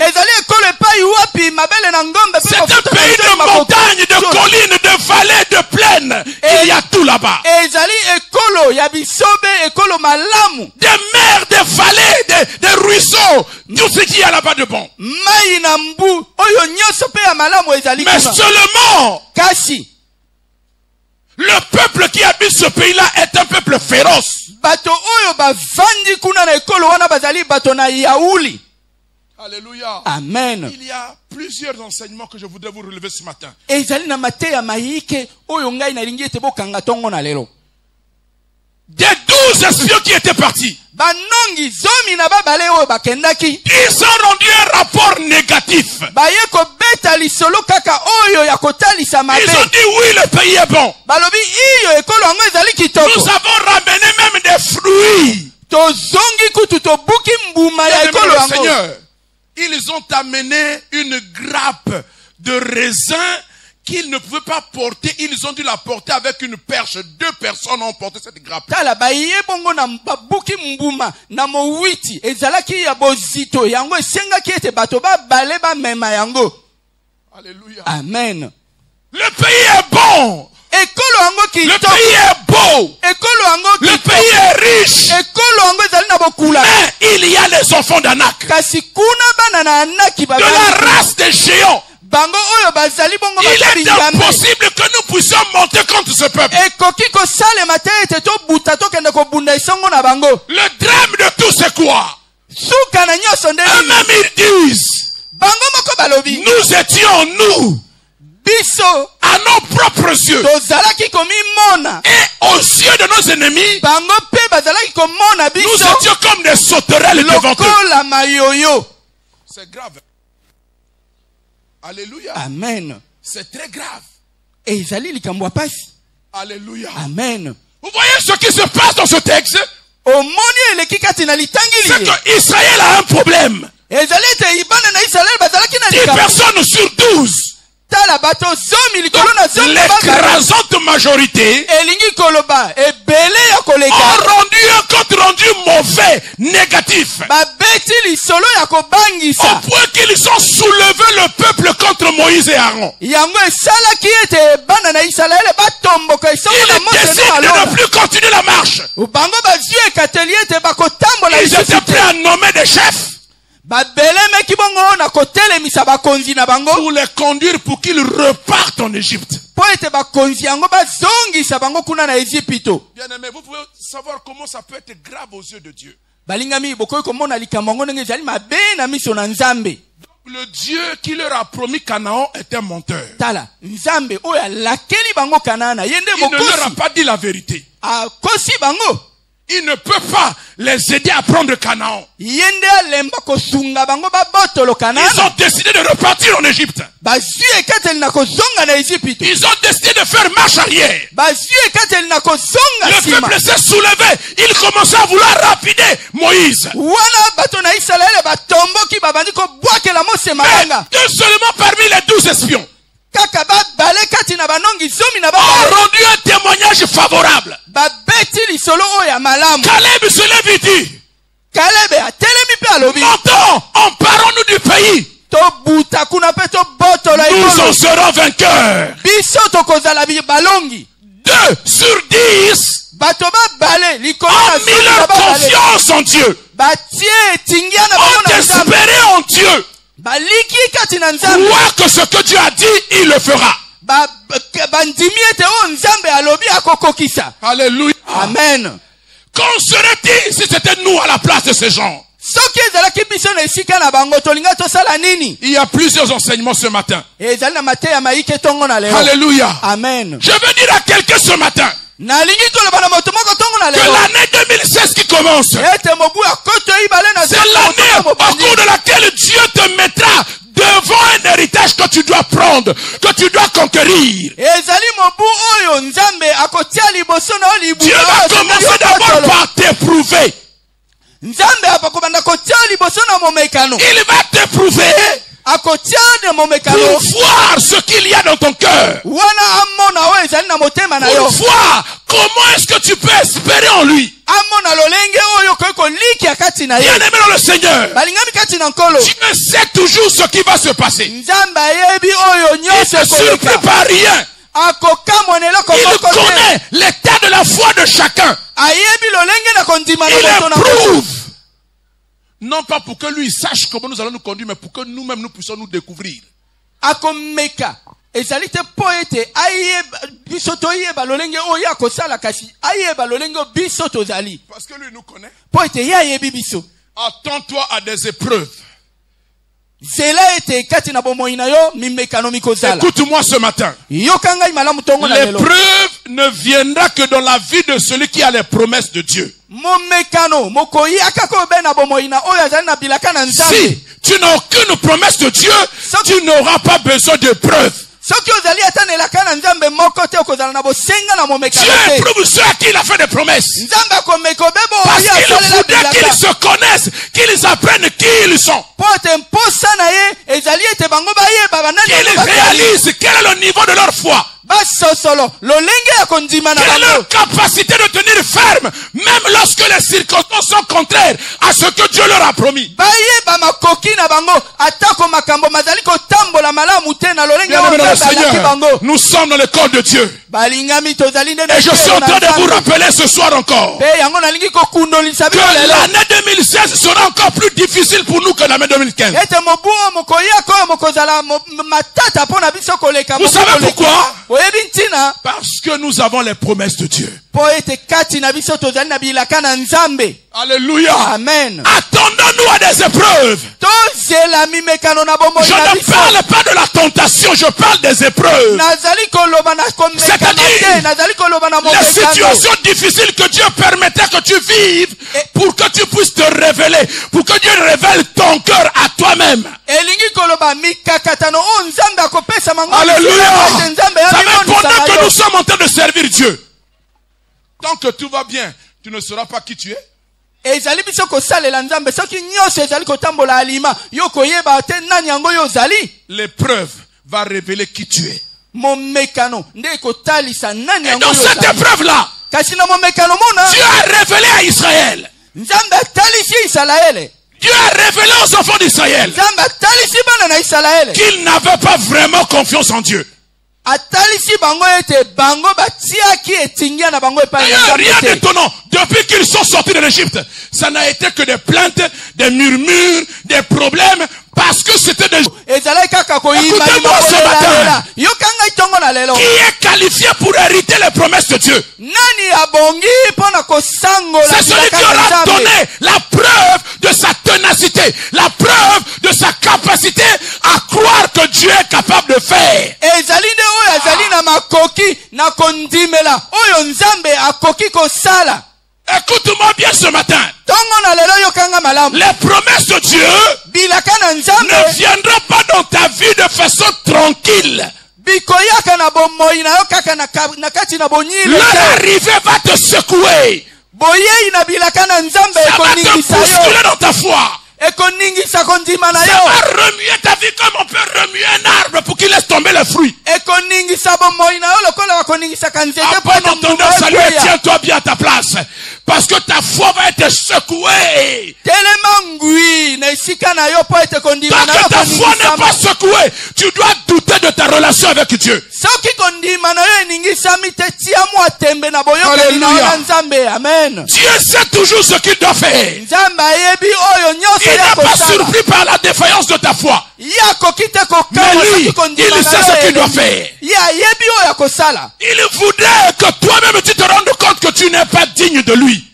C'est un pays de montagnes, de collines, de vallées, de plaines. Il y a tout là-bas. Des mers, des vallées, des ruisseaux. Tout ce qu'il y a là-bas de bon. Mais seulement le peuple qui habite ce pays-là est un peuple féroce. Alléluia. Amen. Il y a plusieurs enseignements que je voudrais vous relever ce matin. Des 12 espions qui étaient partis, ils ont rendu un rapport négatif. Ils ont dit oui, le pays est bon. Nous avons ramené même des fruits. Seigneur, ils ont amené une grappe de raisin qu'ils ne pouvaient pas porter. Ils ont dû la porter avec une perche. 2 personnes ont porté cette grappe. Alléluia. Amen. Le pays est bon. Le pays est beau. Le pays est riche. Mais il y a les enfants d'Anak, de la race des géants. Il est impossible que nous puissions monter contre ce peuple. Le drame de tout c'est quoi? Eux-mêmes ils disent, nous étions nous à nos propres yeux et aux yeux de nos ennemis, nous étions comme des sauterelles devant eux. C'est grave. Alléluia. Amen. C'est très grave. Alléluia. Amen. Vous voyez ce qui se passe dans ce texte? C'est que Israël a un problème. 10 personnes sur 12. L'écrasante majorité ont rendu un compte rendu mauvais, négatif, au point qu'ils ont soulevé le peuple contre Moïse et Aaron. Ils décident de ne plus continuer la marche. Ils étaient prêts à nommer des chefs pour les conduire pour qu'ils repartent en Égypte. Bien-aimé, vous pouvez savoir comment ça peut être grave aux yeux de Dieu. Le Dieu qui leur a promis Canaan est un menteur. Il ne leur a pas dit la vérité. Il ne peut pas les aider à prendre Canaan. Ils ont décidé de repartir en Égypte. Ils ont décidé de faire marche arrière. Le peuple s'est soulevé. Il commençait à vouloir rapider Moïse. Mais seulement parmi les 12 espions ont rendu un témoignage favorable. Caleb se lève et dit, montons, emparons-nous du pays. Nous en serons vainqueurs. 2 sur 10 ont mis leur confiance en Dieu, ont espéré en Dieu. Crois que ce que Dieu a dit, il le fera. Alléluia. Amen. Qu'en serait-il si c'était nous à la place de ces gens? Il y a plusieurs enseignements ce matin. Alléluia. Amen. Je veux dire à quelqu'un ce matin que l'année 2016 qui commence, c'est l'année au cours de laquelle Dieu te mettra devant un héritage que tu dois prendre, que tu dois conquérir. Dieu va commencer d'abord par t'éprouver. Il va t'éprouver pour voir ce qu'il y a dans ton cœur. Pour voir comment est-ce que tu peux espérer en lui. Bien-aimé dans le Seigneur, Dieu sait toujours ce qui va se passer. Il ne se surprend par rien. Il connaît l'état de la foi de chacun. Il éprouve. Non pas pour que lui sache comment nous allons nous conduire, mais pour que nous-mêmes nous puissions nous découvrir. Parce que lui nous connaît. Attends-toi à des épreuves. Écoute-moi ce matin. L'épreuve ne viendra que dans la vie de celui qui a les promesses de Dieu. Si tu n'as aucune promesse de Dieu, tu n'auras pas besoin de preuves. Dieu éprouve ceux à qui il a fait des promesses. Parce qu'il voudrait qu'ils se connaissent, qu'ils apprennent qui ils sont. Qu'ils réalisent quel est le niveau de leur foi. Quelle est leur capacité de tenir ferme, même lorsque les circonstances sont contraires à ce que Dieu leur a promis. Bien-aimés dans le Seigneur, nous sommes dans le corps de Dieu. Et je suis en train de vous rappeler ce soir encore que l'année 2016 sera encore plus difficile pour nous que l'année 2015. Vous savez pourquoi? Parce que nous avons les promesses de Dieu. Alléluia. Amen. Attendons-nous à des épreuves. Je ne parle pas de la tentation, je parle des épreuves. C'est-à-dire les situations difficiles que Dieu permettait que tu vives pour que tu puisses te révéler, pour que Dieu révèle ton cœur à toi-même. Alléluia. Ça veut pendant que nous sommes en train de servir Dieu. Tant que tout va bien, tu ne sauras pas qui tu es. L'épreuve va révéler qui tu es. Et dans cette épreuve-là, Dieu a révélé à Israël. Dieu a révélé aux enfants d'Israël qu'ils n'avaient pas vraiment confiance en Dieu. Rien d'étonnant. Depuis qu'ils sont sortis de l'Égypte, ça n'a été que des plaintes, des murmures, des problèmes, parce que c'était des... Écoutez-moi ce matin. Qui est qualifié pour hériter les promesses de Dieu? C'est celui qui aura donné la preuve de sa ténacité, la preuve de sa capacité à croire que Dieu est capable de faire. Écoute-moi bien ce matin. Les promesses de Dieu ne viendront pas dans ta vie de façon tranquille. Leur arrivée va te secouer. Ça va te bousculer dans ta foi. Ça va remuer ta vie comme on peut remuer un arbre pour qu'il laisse tomber les fruits. Après d'entendre saluer, tiens-toi bien à ta place. Parce que ta foi va être secouée. Tant que ta foi n'est pas secouée, tu dois douter de ta relation avec Dieu. Alléluia. Amen. Dieu sait toujours ce qu'il doit faire. Il n'est pas surpris par la défaillance de ta foi. Mais lui, il sait ce qu'il doit faire. Il voudrait que toi-même tu te rendes compte que tu n'es pas digne de lui.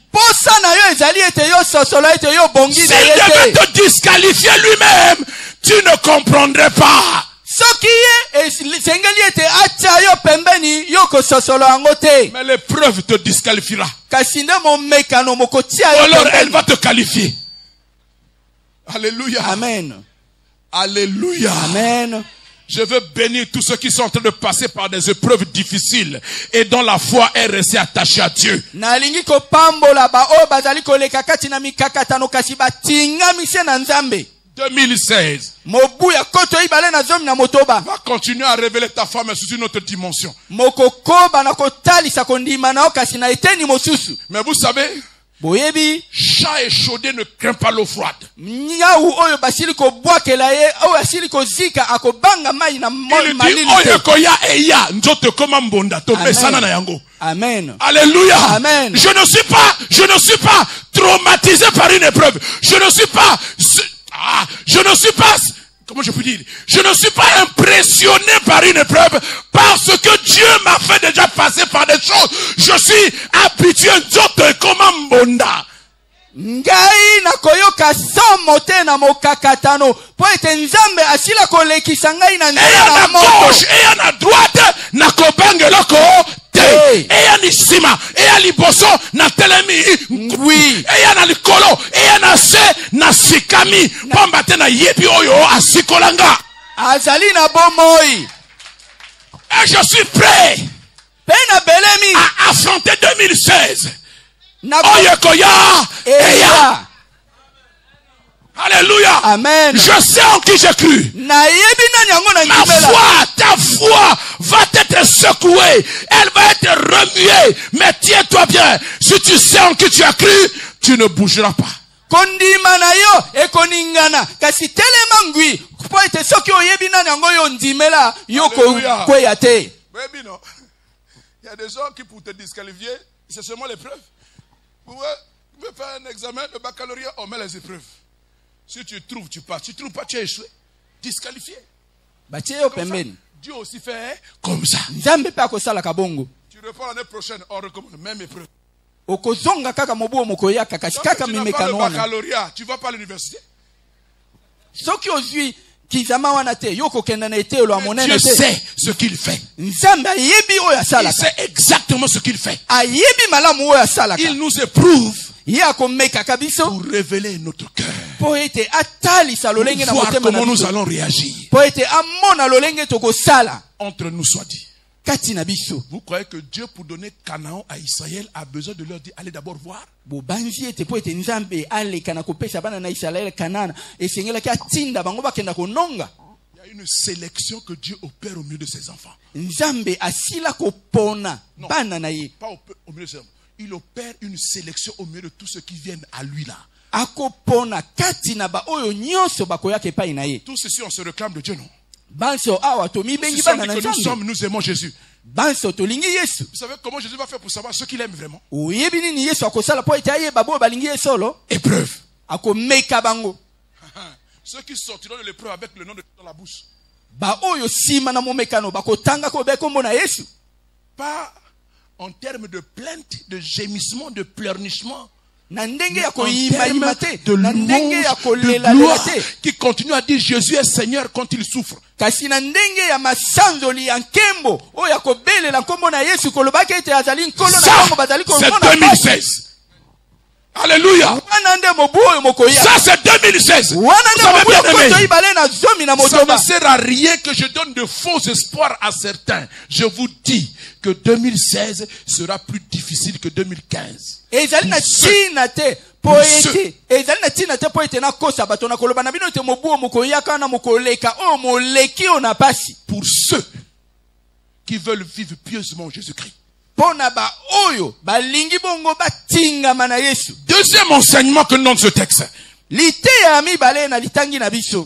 S'il devait te disqualifier lui-même, tu ne comprendrais pas. Mais l'épreuve te disqualifiera. Alors elle va te qualifier. Alléluia. Amen. Alléluia. Amen. Je veux bénir tous ceux qui sont en train de passer par des épreuves difficiles et dont la foi est restée attachée à Dieu. 2016 va continuer à révéler ta foi mais sous une autre dimension. Mais vous savez, chat échaudé ne craint pas l'eau froide. Il dit, Amen. Alléluia. Amen. Je ne suis pas traumatisé par une épreuve. Je ne suis pas, comment je peux dire? Je ne suis pas impressionné par une épreuve parce que Dieu m'a fait déjà passer par des choses. Je suis habitué comment mbonda. Ngai na koyoka somo te na mokakatano po ete nzambe asila kolekisa ngai na nzela na moto et na droite na kobangeloko te et ni sima et liboso na telemi oui et na likolo et na se na sikami pamba te na yebi oyo asikolanga azali na bomoi et je suis prêt pena belemi à affronter 2016. Alléluia. Amen. Je sais en qui j'ai cru. Ma foi, ta foi va être secouée. Elle va être remuée. Mais tiens-toi bien. Si tu sais en qui tu as cru, tu ne bougeras pas. Il y a des gens qui pour te disqualifier, c'est seulement l'épreuve. Vous pouvez faire un examen de baccalauréat, on met les épreuves. Si tu trouves, tu passes. Si tu ne trouves pas, tu es échoué. Disqualifié. Dieu aussi fait comme ça. Tu reprends l'année prochaine, on recommence même épreuve. Tu n'as pas le baccalauréat, tu ne vas pas à l'université. Dieu sait ce qu'il fait. Il sait exactement ce qu'il fait. Il nous éprouve pour révéler notre cœur. Pour voir comment nous allons réagir. Entre nous soit dit. Vous croyez que Dieu, pour donner Canaan à Israël, a besoin de leur dire allez d'abord voir? Il y a une sélection que Dieu opère au milieu de ses enfants. Non, pas au milieu de ses enfants. Il opère une sélection au milieu de tous ceux qui viennent à lui là. Tous ceci, on se réclame de Dieu, non? Nous aimons Jésus. Vous savez comment Jésus va faire pour savoir ce qu'il aime vraiment? Épreuve. Ceux qui sortiront de l'épreuve avec le nom de Dieu dans la bouche. Pas en termes de plainte, de gémissement, de pleurnichement. De gloire qui continue à dire Jésus est Seigneur quand il souffre. C'est 2016. Alléluia. Ça c'est 2016. Vous savez bien aimé. Ça ne sert à rien que je donne de faux espoirs à certains. Je vous dis que 2016 sera plus difficile que 2015. Pour ceux qui veulent vivre pieusement Jésus-Christ. Deuxième enseignement que nous donne ce texte,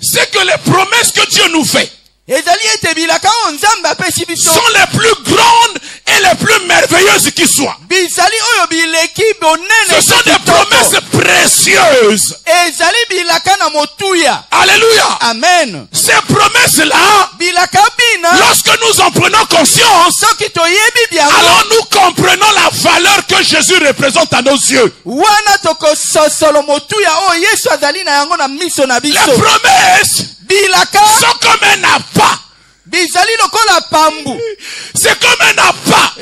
c'est que les promesses que Dieu nous fait sont les plus grandes et les plus merveilleuses qui soient. Ce sont des promesses précieuses. Alléluia. Amen. Ces promesses-là, lorsque nous en prenons conscience, alors nous comprenons la valeur que Jésus représente à nos yeux. Les promesses sont comme un appât. C'est comme un appât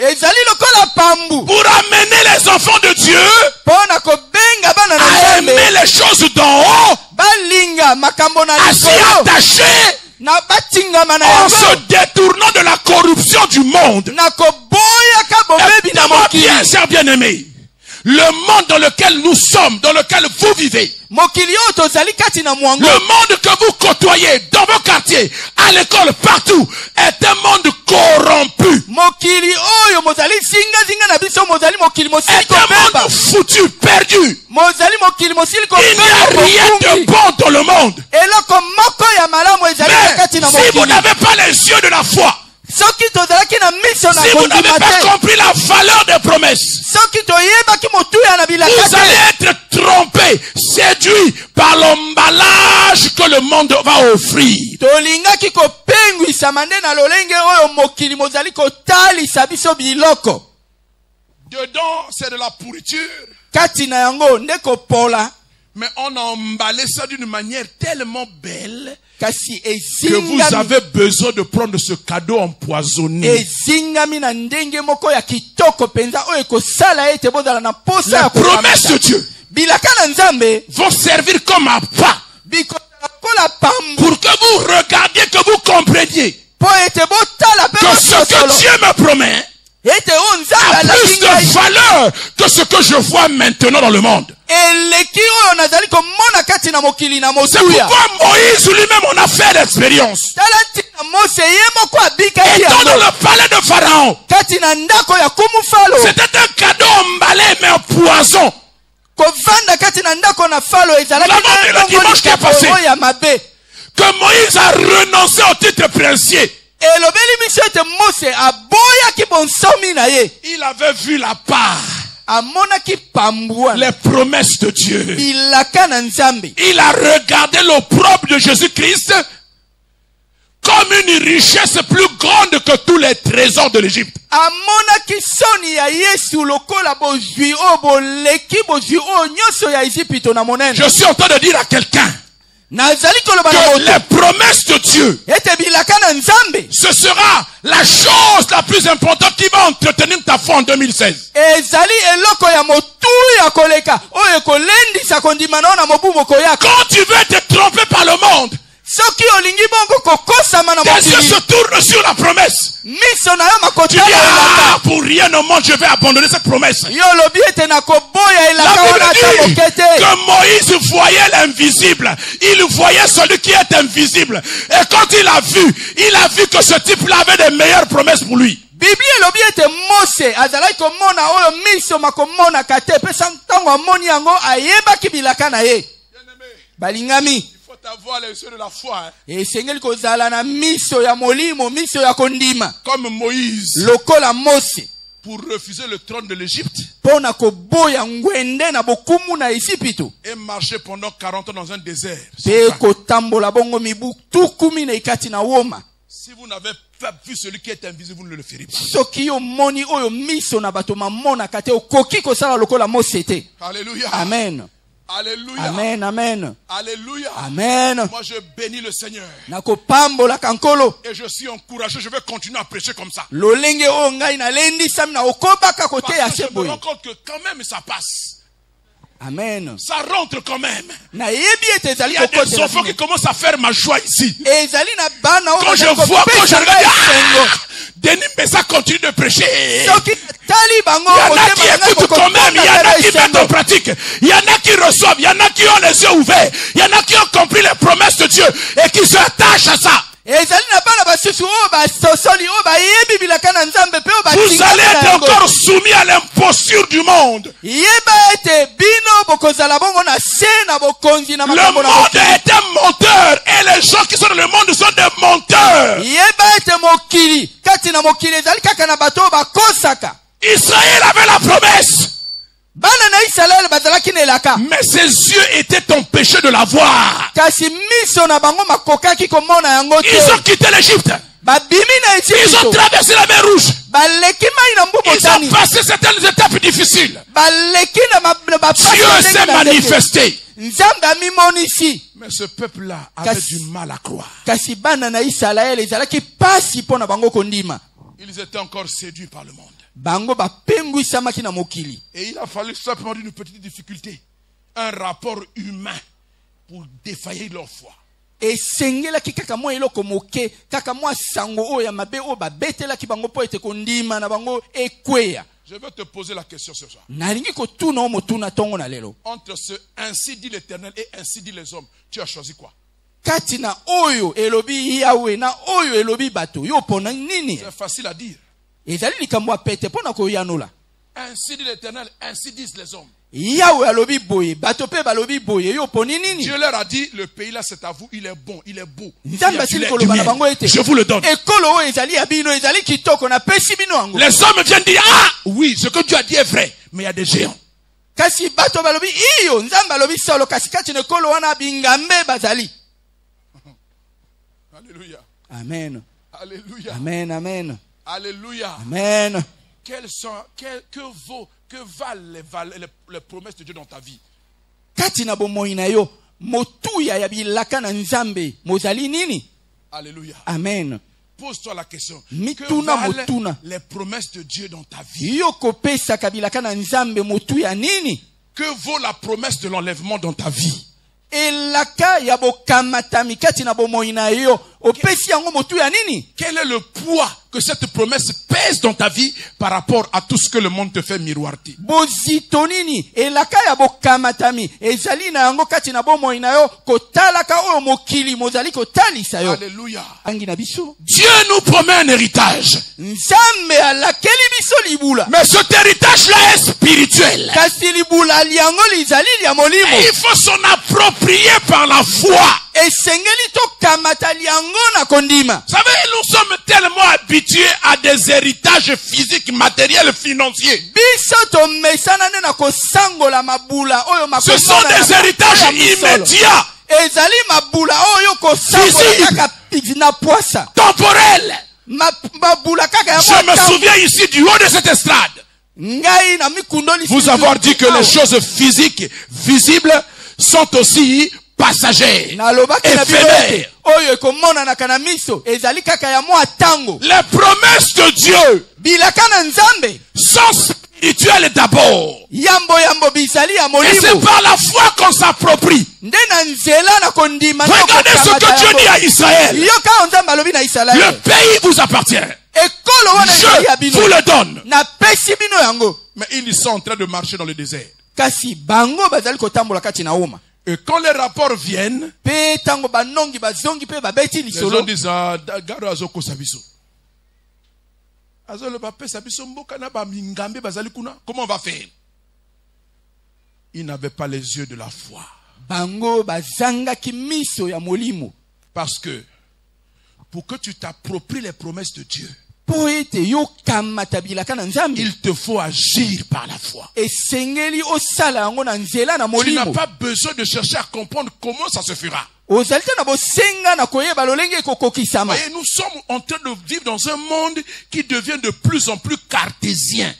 pour amener les enfants de Dieu à aimer les choses d'en haut, à s'y attacher en se détournant de la corruption du monde. Écoutez-moi bien, chers bien-aimés. Le monde dans lequel nous sommes, dans lequel vous vivez, le monde que vous côtoyez dans vos quartiers, à l'école, partout, est un monde corrompu. Est un monde foutu, perdu. Il n'y a rien de bon dans le monde. Mais si vous n'avez pas les yeux de la foi, si vous n'avez pas compris la valeur des promesses, vous allez être trompé, séduit par l'emballage que le monde va offrir. Dedans, c'est de la pourriture. Mais on a emballé ça d'une manière tellement belle que vous avez besoin de prendre ce cadeau empoisonné. Les promesses de Dieu vont servir comme un pas pour que vous regardiez, que vous compreniez que ce que Dieu me promet a plus de valeur que ce que je vois maintenant dans le monde. C'est pourquoi Moïse lui-même en a fait l'expérience. Étant dans le palais de Pharaon, c'était un cadeau emballé mais en poison. Nous l'avons vu le dimanche qui est passé que Moïse a renoncé au titre princier. Il avait vu la part, les promesses de Dieu. Il a regardé l'opprobre de Jésus-Christ comme une richesse plus grande que tous les trésors de l'Égypte. Je suis en train de dire à quelqu'un que les promesses de Dieu, ce sera la chose la plus importante qui va entretenir ta foi en 2016. Quand tu veux te tromper par le monde, tes yeux se tournent sur la promesse. Tu dis, ah, pour rien au monde je vais abandonner cette promesse. La Bible dit que Moïse voyait l'invisible. Il voyait celui qui est invisible. Et quand il a vu que ce type-là avait des meilleures promesses pour lui. Balingami, Il faut avoir les yeux de la foi. Comme Moïse, pour refuser le trône de l'Égypte, et marcher pendant 40 ans dans un désert. Si vous n'avez pas vu celui qui est invisible, vous ne le ferez pas. Alléluia. Amen. Alléluia. Amen, amen. Alléluia. Amen. Moi je bénis le Seigneur. Et je suis encouragé, je vais continuer à prêcher comme ça. Parce que je me rends compte que quand même ça passe. Amen. Ça rentre quand même. Il y a des enfants qui commencent à faire ma joie ici. Quand je vois, quand je regarde, Denis Messa continue de prêcher. Il y en a qui écoutent quand même, il y en a qui mettent en pratique. Il y en a qui reçoivent, il y en a qui ont les yeux ouverts. Il y en a qui ont compris les promesses de Dieu et qui s'attachent à ça. Vous allez être encore soumis à l'imposture du monde. Le monde est un menteur et les gens qui sont dans le monde sont des menteurs. Israël avait la promesse. Mais ses yeux étaient empêchés de la voir. Ils ont quitté l'Égypte. Ils ont traversé la mer Rouge. Ils ont passé certaines étapes difficiles. Dieu s'est manifesté. Mais ce peuple-là avait du mal à croire. Ils étaient encore séduits par le monde. Et il a fallu simplement une petite difficulté, un rapport humain pour défaillir leur foi. Je vais te poser la question ce soir. Entre ce ainsi dit l'Éternel et ainsi dit les hommes, tu as choisi quoi? C'est facile à dire. Ainsi dit l'Éternel, ainsi disent les hommes. Dieu leur a dit, le pays là c'est à vous, il est bon, il est beau. Je vous le donne. Les hommes viennent dire, ah oui, ce que Dieu a dit est vrai, mais il y a des géants. Alléluia. Amen. Alléluia. Amen, amen. Alléluia. Amen. Que valent les promesses de Dieu dans ta vie? Alléluia. Amen. Pose-toi la question. Que valent les promesses de Dieu dans ta vie? Que vaut la promesse de l'enlèvement dans ta vie? Quel est le poids que cette promesse pèse dans ta vie par rapport à tout ce que le monde te fait miroiter? Alléluia. Dieu nous promet un héritage. Mais cet héritage-là est spirituel. Et il faut s'en approprier par la foi. Vous savez, nous sommes tellement habitués à des héritages physiques, matériels, financiers. Ce sont des héritages immédiats. Physiques. temporel. Je me souviens ici du haut de cette estrade vous avoir dit que les choses physiques, visibles, sont aussi passagères, éphémères. Les promesses de Dieu sont spirituelles d'abord. Et c'est par la foi qu'on s'approprie. Regardez ce que Dieu dit à Israël. Le pays vous appartient. Je vous le donne. Mais ils sont en train de marcher dans le désert. Et quand les rapports viennent, les gens disent, comment on va faire? Ils n'avaient pas les yeux de la foi. Parce que pour que tu t'appropries les promesses de Dieu, il te faut agir par la foi. Tu n'as pas besoin de chercher à comprendre comment ça se fera. Voyez, nous sommes en train de vivre dans un monde qui devient de plus en plus cartésien.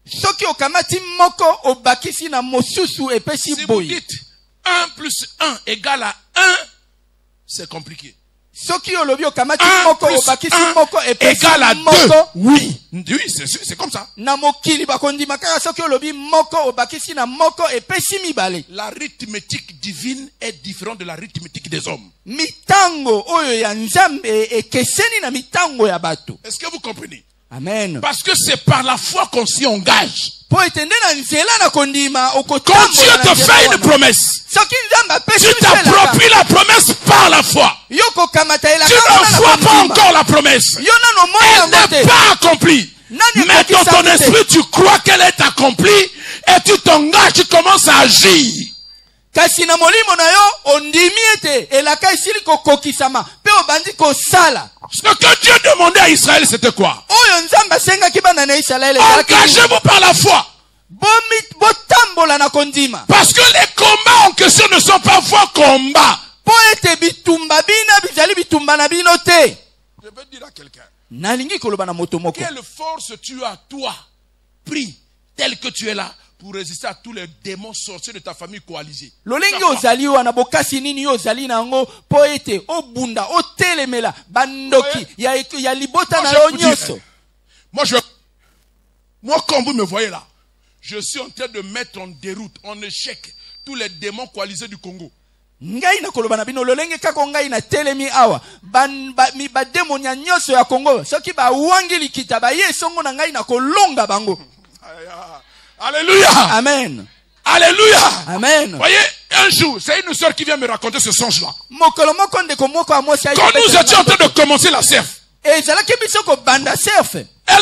Si vous dites 1 plus 1 égale à 1, c'est compliqué. 1 plus 1 égale à 2. Oui, c'est comme ça. L'arithmétique divine est différente de l'arithmétique des hommes. Est-ce que vous comprenez? Amen. Parce que c'est par la foi qu'on s'y engage. Quand Dieu te fait une promesse, tu t'appropries la promesse par la foi. Tu ne vois pas encore la promesse. Elle n'est pas accomplie. Mais dans ton esprit, tu crois qu'elle est accomplie et tu t'engages, tu commences à agir. Ce que Dieu demandait à Israël, c'était quoi? Engagez-vous par la foi. Parce que les combats en question ne sont pas vos combats. Je veux dire à quelqu'un, quelle force tu as, toi, pris, tel que tu es là, pour résister à tous les démons sorciers de ta famille coalisée. Moi, comme vous me voyez là, je suis en train de mettre en déroute, en échec, tous les démons coalisés du Congo. Alléluia. Amen. Alléluia. Amen. Voyez, un jour, c'est une soeur qui vient me raconter ce songe-là. Quand nous étions en train de commencer la CERF, elle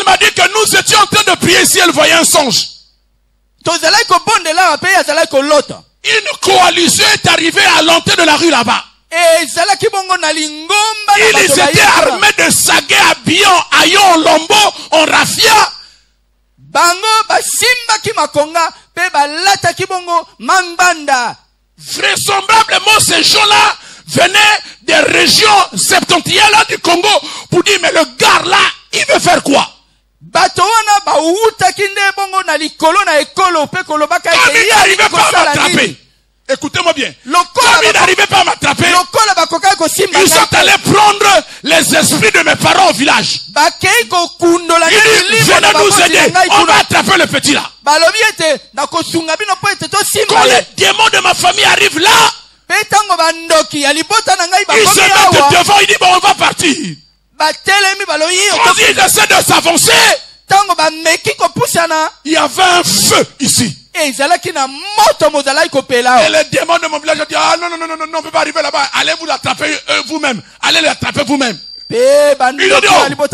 m'a dit que nous étions en train de prier si elle voyait un songe. Une coalition est arrivée à l'entrée de la rue là-bas. Ils étaient armés de saguets, habillés en haillons, en lambeaux, en raffia. Vraisemblablement, ces gens-là venaient des régions septentrionales du Congo pour dire, mais le gars là, il veut faire quoi? Comme il n'arrivait pas à m'attraper. Écoutez-moi bien. Comme il n'arrivait pas à m'attraper, ils sont allés prendre les esprits de mes parents au village. Ils disent, venez nous aider. On va attraper le petit là. Quand les démons de ma famille arrivent là, ils se mettent devant, ils disent, bon, on va partir. Quand ils essaient de s'avancer, il y avait un feu ici. Et les démons de mon village ont dit, ah non, on ne peut pas arriver là-bas. Allez vous l'attraper vous-même. Allez l'attraper vous-même. Ils ont dit, oh, non, vous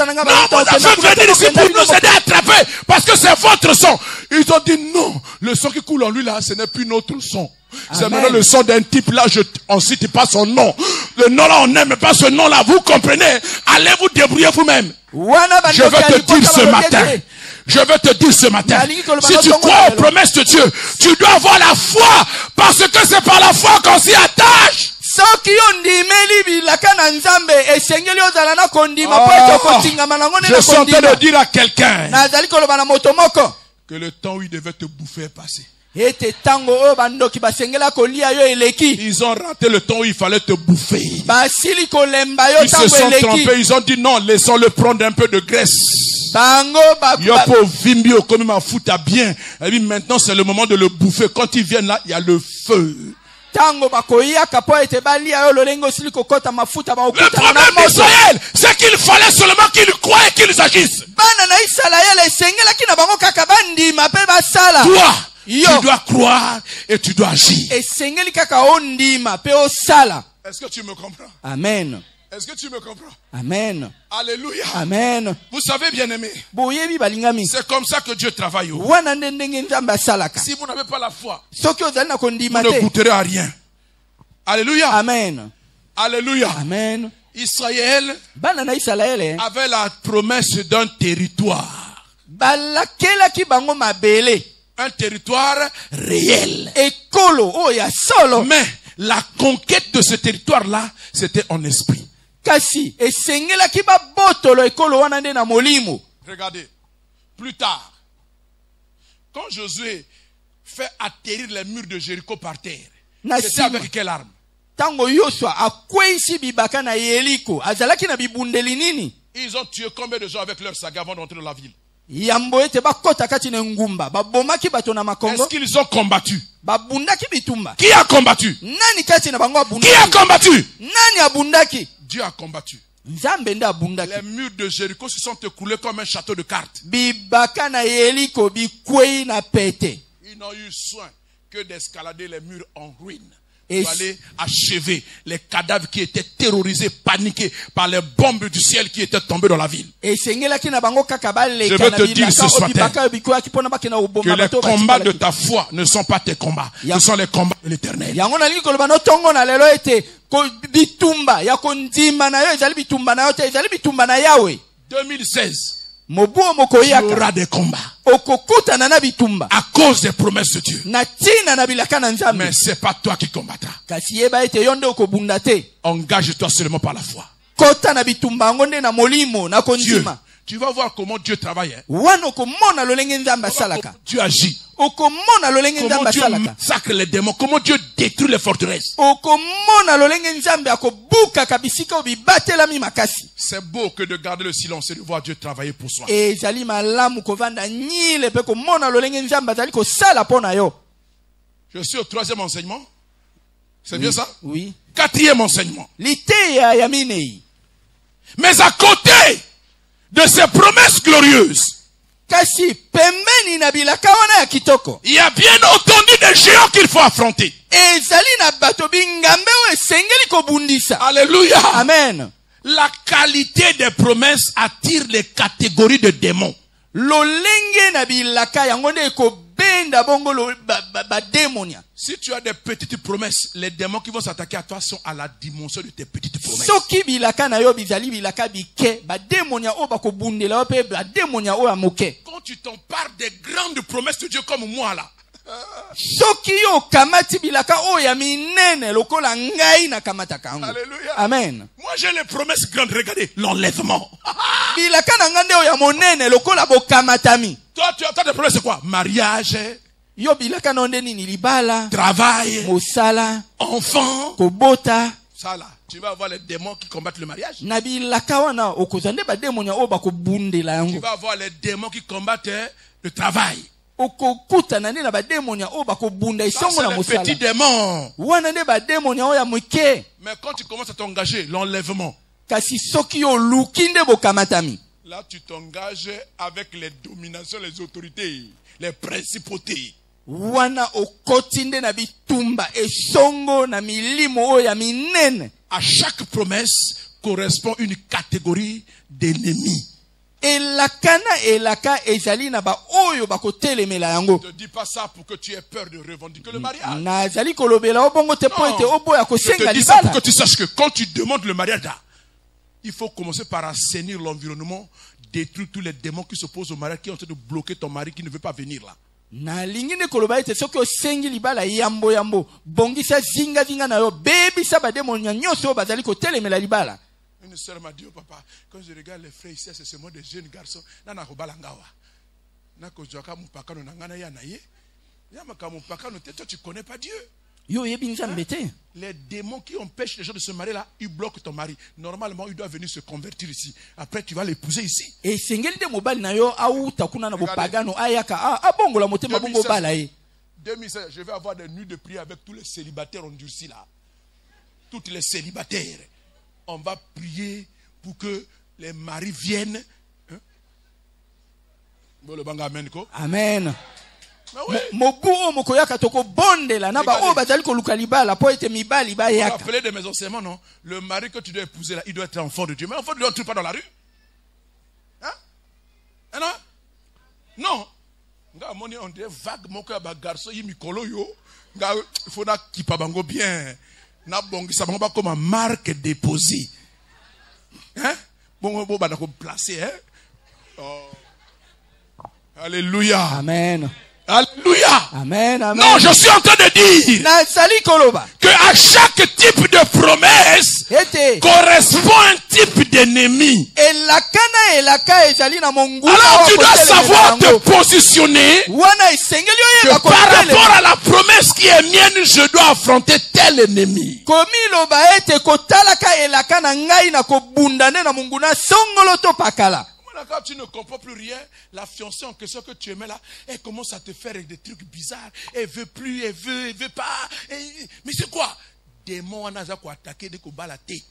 avez venir ici pour nous aider à attraper. Parce que c'est votre sang. Ils ont dit, non, le sang qui coule en lui là, ce n'est plus notre sang. C'est maintenant le sang d'un type là, on ne cite pas son nom. Le nom là, on n'aime pas ce nom là. Vous comprenez? Allez vous débrouiller vous-même. Je veux te dire ce matin. Je veux te dire ce matin, si tu crois aux promesses de Dieu, tu dois avoir la foi, parce que c'est par la foi qu'on s'y attache. Je suis en train de dire à quelqu'un que le temps où il devait te bouffer est passé. Ils ont raté le temps où il fallait te bouffer. Ils se sont trompés, ils ont dit non, laissons-le prendre un peu de graisse. Bien. Et puis maintenant c'est le moment de le bouffer. Quand ils viennent là, il y a le feu. Le problème d'Israël, c'est qu'il fallait seulement qu'ils croient et qu'ils agissent. Toi, tu dois croire et tu dois agir. Est-ce que tu me comprends? Amen. Est-ce que tu me comprends? Amen. Alléluia. Amen. Vous savez, bien aimé, c'est comme ça que Dieu travaille. Si vous n'avez pas la foi, vous ne goûterez à rien. Alléluia. Amen. Alléluia. Amen. Israël avait la promesse d'un territoire. Un territoire réel. Mais la conquête de ce territoire-là, c'était en esprit. Regardez, plus tard, quand Josué fait atterrir les murs de Jéricho par terre, c'était avec quelle arme? Ils ont tué combien de gens avec leur saga avant d'entrer dans la ville? Est-ce qu'ils ont combattu? Qui a combattu? Qui a combattu? Dieu a combattu. Les murs de Jéricho se sont écoulés comme un château de cartes. Ils n'ont eu soin que d'escalader les murs en ruine. Pour aller achever les cadavres qui étaient terrorisés, paniqués par les bombes du ciel qui étaient tombées dans la ville. Je veux te dire ce matin que les combats de ta foi ne sont pas tes combats. Ce sont les combats de l'Éternel. 2016. Il y aura des combats à cause des promesses de Dieu. Mais c'est pas toi qui combattras. Engage-toi seulement par la foi. Dieu, tu vas voir comment Dieu travaille. Dieu agit. Comment Dieu massacre les démons. Comment Dieu détruit les forteresses. C'est beau que de garder le silence et de voir Dieu travailler pour soi. Je suis au 3e enseignement. C'est bien ça? Oui. 4e enseignement. Mais à côté de ces promesses glorieuses, il y a bien entendu des géants qu'il faut affronter. Alléluia. Amen. La qualité des promesses attire les catégories de démons. Si tu as des petites promesses, les démons qui vont s'attaquer à toi sont à la dimension de tes petites promesses. Quand tu t'empares des grandes promesses de Dieu comme moi là, alléluia. Amen. Moi j'ai les promesses grandes. Regardez l'enlèvement. Toi tu as des promesses, c'est quoi? Mariage, travail, enfant. Ça là, tu vas avoir les démons qui combattent le mariage. Tu vas avoir les démons qui combattent le travail. Ça, c'est les petits démons. Mais quand tu commences à t'engager, l'enlèvement, là tu t'engages avec les dominations, les autorités, les principautés. À chaque promesse correspond une catégorie d'ennemis. Ne te dis pas ça pour que tu aies peur de revendiquer le mariage. Non, je te dis ça pour que tu saches que quand tu demandes le mariage là, il faut commencer par assainir l'environnement détruire tous les démons qui s'opposent au mari, qui ont en train de bloquer ton mari qui ne veut pas venir là. Na lingine koloba ete soki osengi libala yambo yambo bongisa zinga zinga na yo bebisa bademo nyonso bazali kotelemela libala. Une sœur m'a dit au papa, quand je regarde les frères ici, c'est seulement des jeunes garçons. Nana kobalangawa. Nako joka mupakano nangana ya naye. Yamaka mupakano toi tu connais pas Dieu. Yo yebinza mbete. Les démons qui empêchent les gens de se marier là, ils bloquent ton mari. Normalement, il doit venir se convertir ici. Après, tu vas l'épouser ici. Et sengeli de mobali na yo auta kuna na bopagano ayaka abongola motema bongo bala ye. 2016, je vais avoir des nuits de prière avec tous les célibataires endurcis là. Toutes les célibataires. On va prier pour que les maris viennent. Amen. Oui. On va appeler de mes enseignements, non? Le mari que tu dois épouser là, il doit être enfant de Dieu. Mais enfant de Dieu, on ne tue pas dans la rue. Hein? Non? Non. On dirait vague, mon cœur, garçon, il mikolo yo. Il faut qu'il pabango bien. Na bongi ça va comme un marque déposée. Hein? Bon, bon, bah, on placer, hein? Oh. Alléluia. Amen. Alléluia. Amen, amen. Non, je suis en train de dire que à chaque type de promesse correspond un type d'ennemi. Alors tu dois savoir te positionner que par rapport à la promesse qui est mienne, je dois affronter tel ennemi. Quand tu ne comprends plus rien, la fiancée en question que tu aimais là, elle commence à te faire des trucs bizarres. Elle veut plus, elle veut pas. Mais c'est quoi? Démon en a quoi attaquer dès qu'on bat la tête.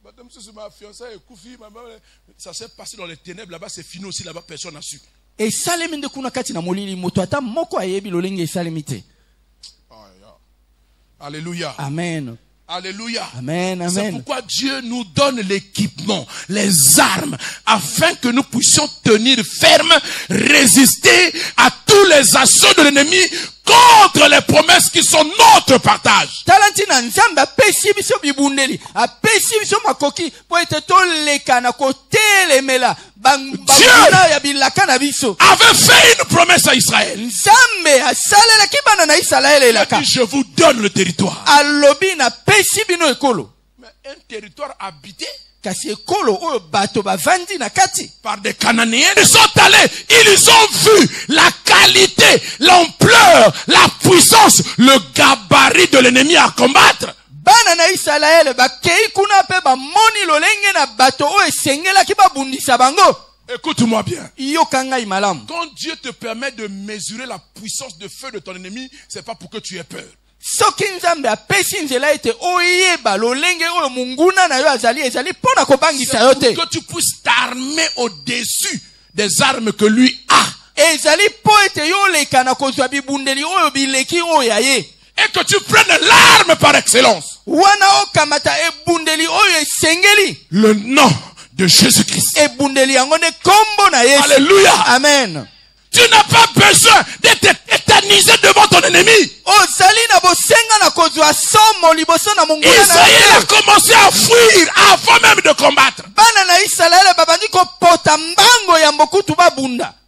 Madame, c'est ma fiancée, ça s'est passé dans les ténèbres là-bas, c'est fini aussi là-bas, personne n'a su. Et salemi de kuna kati na molili moto ata moko ayebi lolenge salemite. Alléluia. Amen. Alléluia. Amen, amen. C'est pourquoi Dieu nous donne l'équipement, les armes, afin que nous puissions tenir ferme, résister à tous les assauts de l'ennemi contre les promesses qui sont notre partage. Dieu avait fait une promesse à Israël. Il a dit, je vous donne le territoire. Mais un territoire habité par des Cananéens. Ils sont allés, ils ont vu la qualité, l'ampleur, la puissance, le gabarit de l'ennemi à combattre. Écoute-moi bien. Quand Dieu te permet de mesurer la puissance de feu de ton ennemi, c'est pas pour que tu aies peur. C'est pour que tu puisses t'armer au-dessus des armes que lui a. Et que tu prennes l'arme par excellence. Le nom de Jésus-Christ. Alléluia. Amen. Tu n'as pas besoin d'être tétanisé devant ton ennemi. Israël a commencé à fuir avant même de combattre.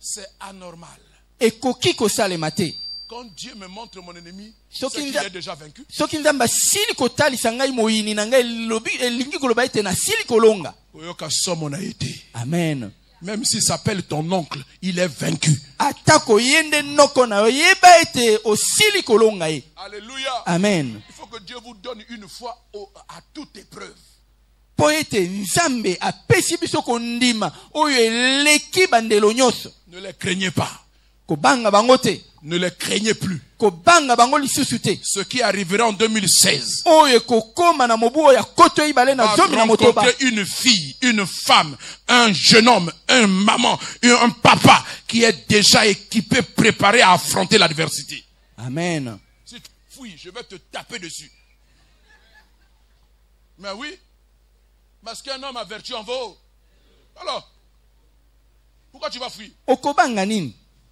C'est anormal. Quand Dieu me montre mon ennemi, c'est qu'il est déjà vaincu. Amen. Même s'il s'appelle ton oncle, il est vaincu. Alléluia. Amen. Il faut que Dieu vous donne une foi à toute épreuve. Ne les craignez pas. Ne les craignez plus. Ce qui arrivera en 2016 va rencontrer une fille, une femme, un jeune homme, un maman, un papa qui est déjà équipé, préparé à affronter l'adversité. Amen. Si tu fuis, je vais te taper dessus. Mais oui, parce qu'un homme a vertu en vaut. Alors, pourquoi tu vas fuir?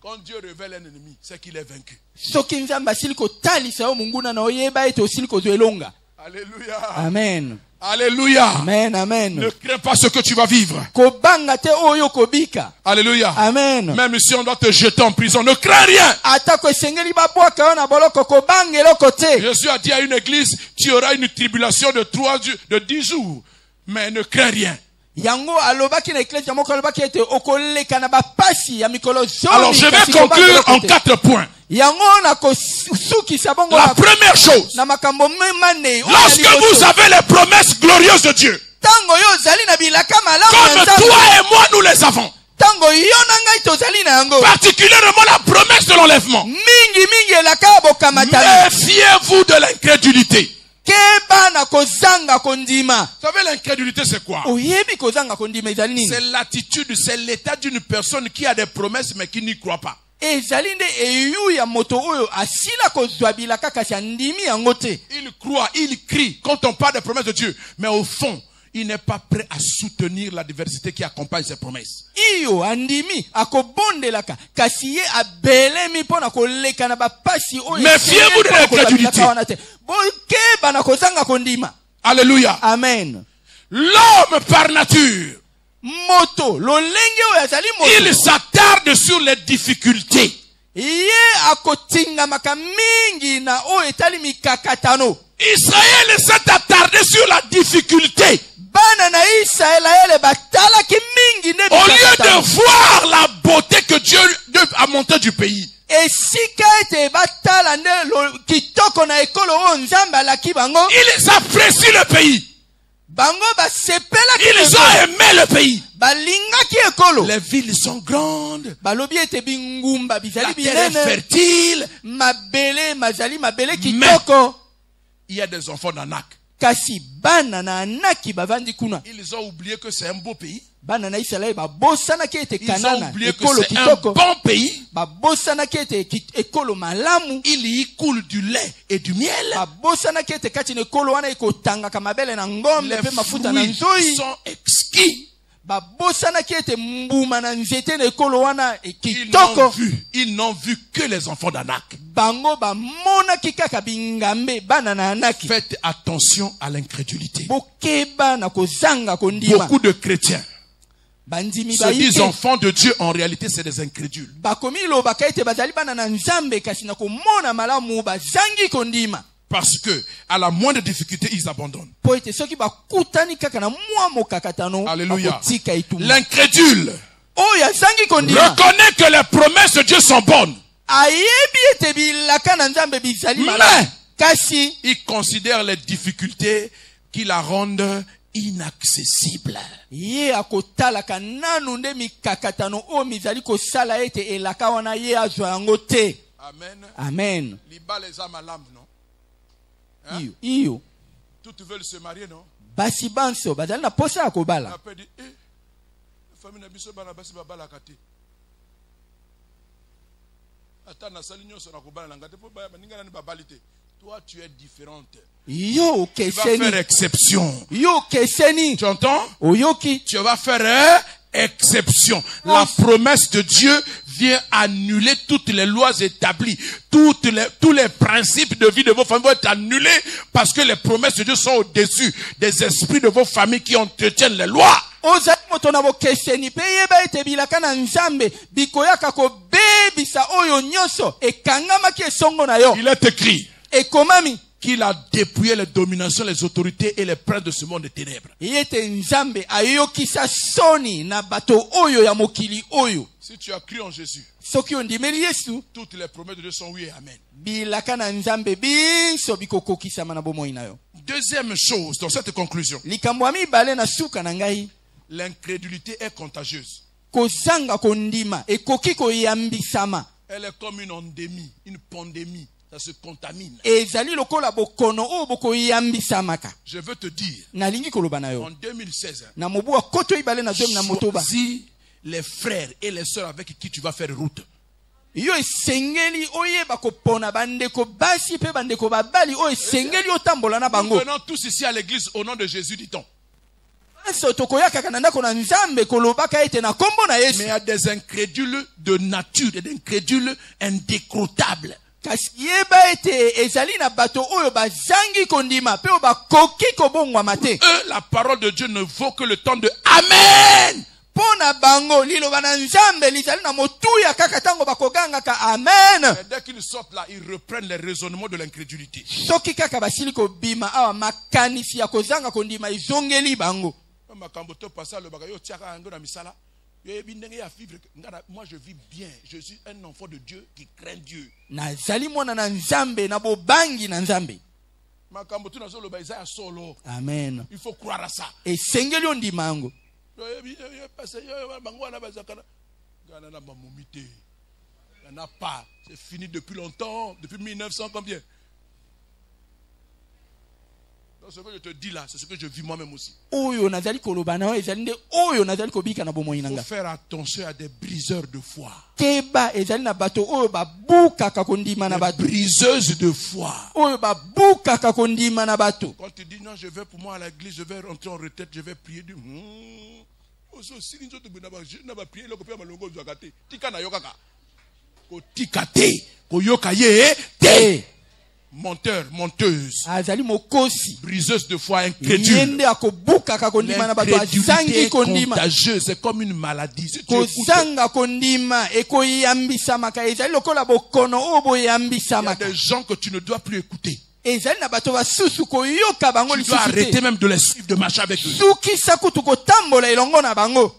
Quand Dieu révèle un ennemi, c'est qu'il est vaincu. Alléluia. Amen. Alléluia. Amen, amen. Ne crains pas ce que tu vas vivre. Kobanga te oyo kobika. Alléluia. Amen. Même si on doit te jeter en prison, ne crains rien. Jésus a dit à une église, tu auras une tribulation de 10 jours. Mais ne crains rien. Alors je vais conclure en 4 points. La première chose, lorsque vous avez les promesses glorieuses de Dieu, comme toi et moi nous les avons, particulièrement la promesse de l'enlèvement, méfiez-vous de l'incrédulité. Vous savez, l'incrédulité c'est quoi? C'est l'attitude, c'est l'état d'une personne qui a des promesses mais qui n'y croit pas. Il croit, il crie quand on parle des promesses de Dieu, mais au fond il n'est pas prêt à soutenir la diversité qui accompagne ces promesses. Méfiez-vous de l'incrédulité. Alléluia. Amen. L'homme par nature, il s'attarde sur les difficultés. Israël s'est attardé sur la difficulté. Au lieu de voir la beauté que Dieu a montée du pays, ils apprécient le pays. Ils ont aimé le pays. Les villes sont grandes. La terre est fertile. Mais il y a des enfants d'Anak. Ils ont oublié que c'est un beau pays. Ils ont oublié que c'est un bon pays. Il y coule du lait et du miel. Les fruits sont exquis. Ils n'ont vu que les enfants d'Anak. Faites attention à l'incrédulité. Beaucoup de chrétiens se disent enfants de Dieu, en réalité c'est des incrédules. Parce que à la moindre difficulté ils abandonnent. Alléluia. L'incrédule reconnaît que les promesses de Dieu sont bonnes, mais il considère les difficultés qui la rendent inaccessible. Amen. Amen. Les âmes à l'âme, non? Hein? Toutes veulent se marier, non? On peut dire, toi tu es différente. Tu vas faire exception. Tu entends? Tu vas faire exception. La promesse de Dieu vient annuler toutes les lois établies. Tous les principes de vie de vos familles vont être annulés parce que les promesses de Dieu sont au-dessus des esprits de vos familles qui entretiennent les lois. Il est écrit qu'il a dépouillé les dominations, les autorités et les princes de ce monde de ténèbres. Si tu as cru en Jésus, toutes les promesses de Dieu sont oui et amen. Deuxième chose dans cette conclusion, l'incrédulité est contagieuse. Elle est comme une endémie, une pandémie. Ça se contamine. Je veux te dire, en 2016, choisis les frères et les sœurs avec qui tu vas faire route. Nous venons tous ici à l'église au nom de Jésus, dit-on. Mais il y a des incrédules de nature et des incrédules indécrottables. kasi yeba ete ezali na bato oyo bazangi kondima pe bakoki kobongwama te. La parole de Dieu ne vaut que le temps de Amen. Pona bango liloba na Nzambe lizali na motuya kaka tango bakoganga ka amen. Et dès qu'ils sortent là, ils reprennent les raisonnements de l'incrédulité. Soki kaka basili ko bima awa makanisi ya kozanga kondima izongeli bango. Makambo to passa le bagayo tiaka ngo na misala. Moi je vis bien, je suis un enfant de Dieu qui craint Dieu. Nazali mwana na Nzambe na bobangi na Nzambe. Makambo to nazo lo baiza ya solo. Amen. Il faut croire à ça. Et sengeli ondima ngo. C'est fini depuis longtemps, depuis 1900 combien? Donc ce que je te dis là, c'est ce que je vis moi-même aussi. Il faut faire attention à des briseurs de foi. Des briseuses de foi. Quand tu dis non, je vais pour moi à l'église, je vais rentrer en retraite, je vais prier du menteur, menteuse, briseuse de foi, incrédule. L'incrédulité contagieuse, c'est comme une maladie. Si tu écoutes, il y a des gens que tu ne dois plus écouter. Tu dois arrêter même de les suivre, de marcher avec eux.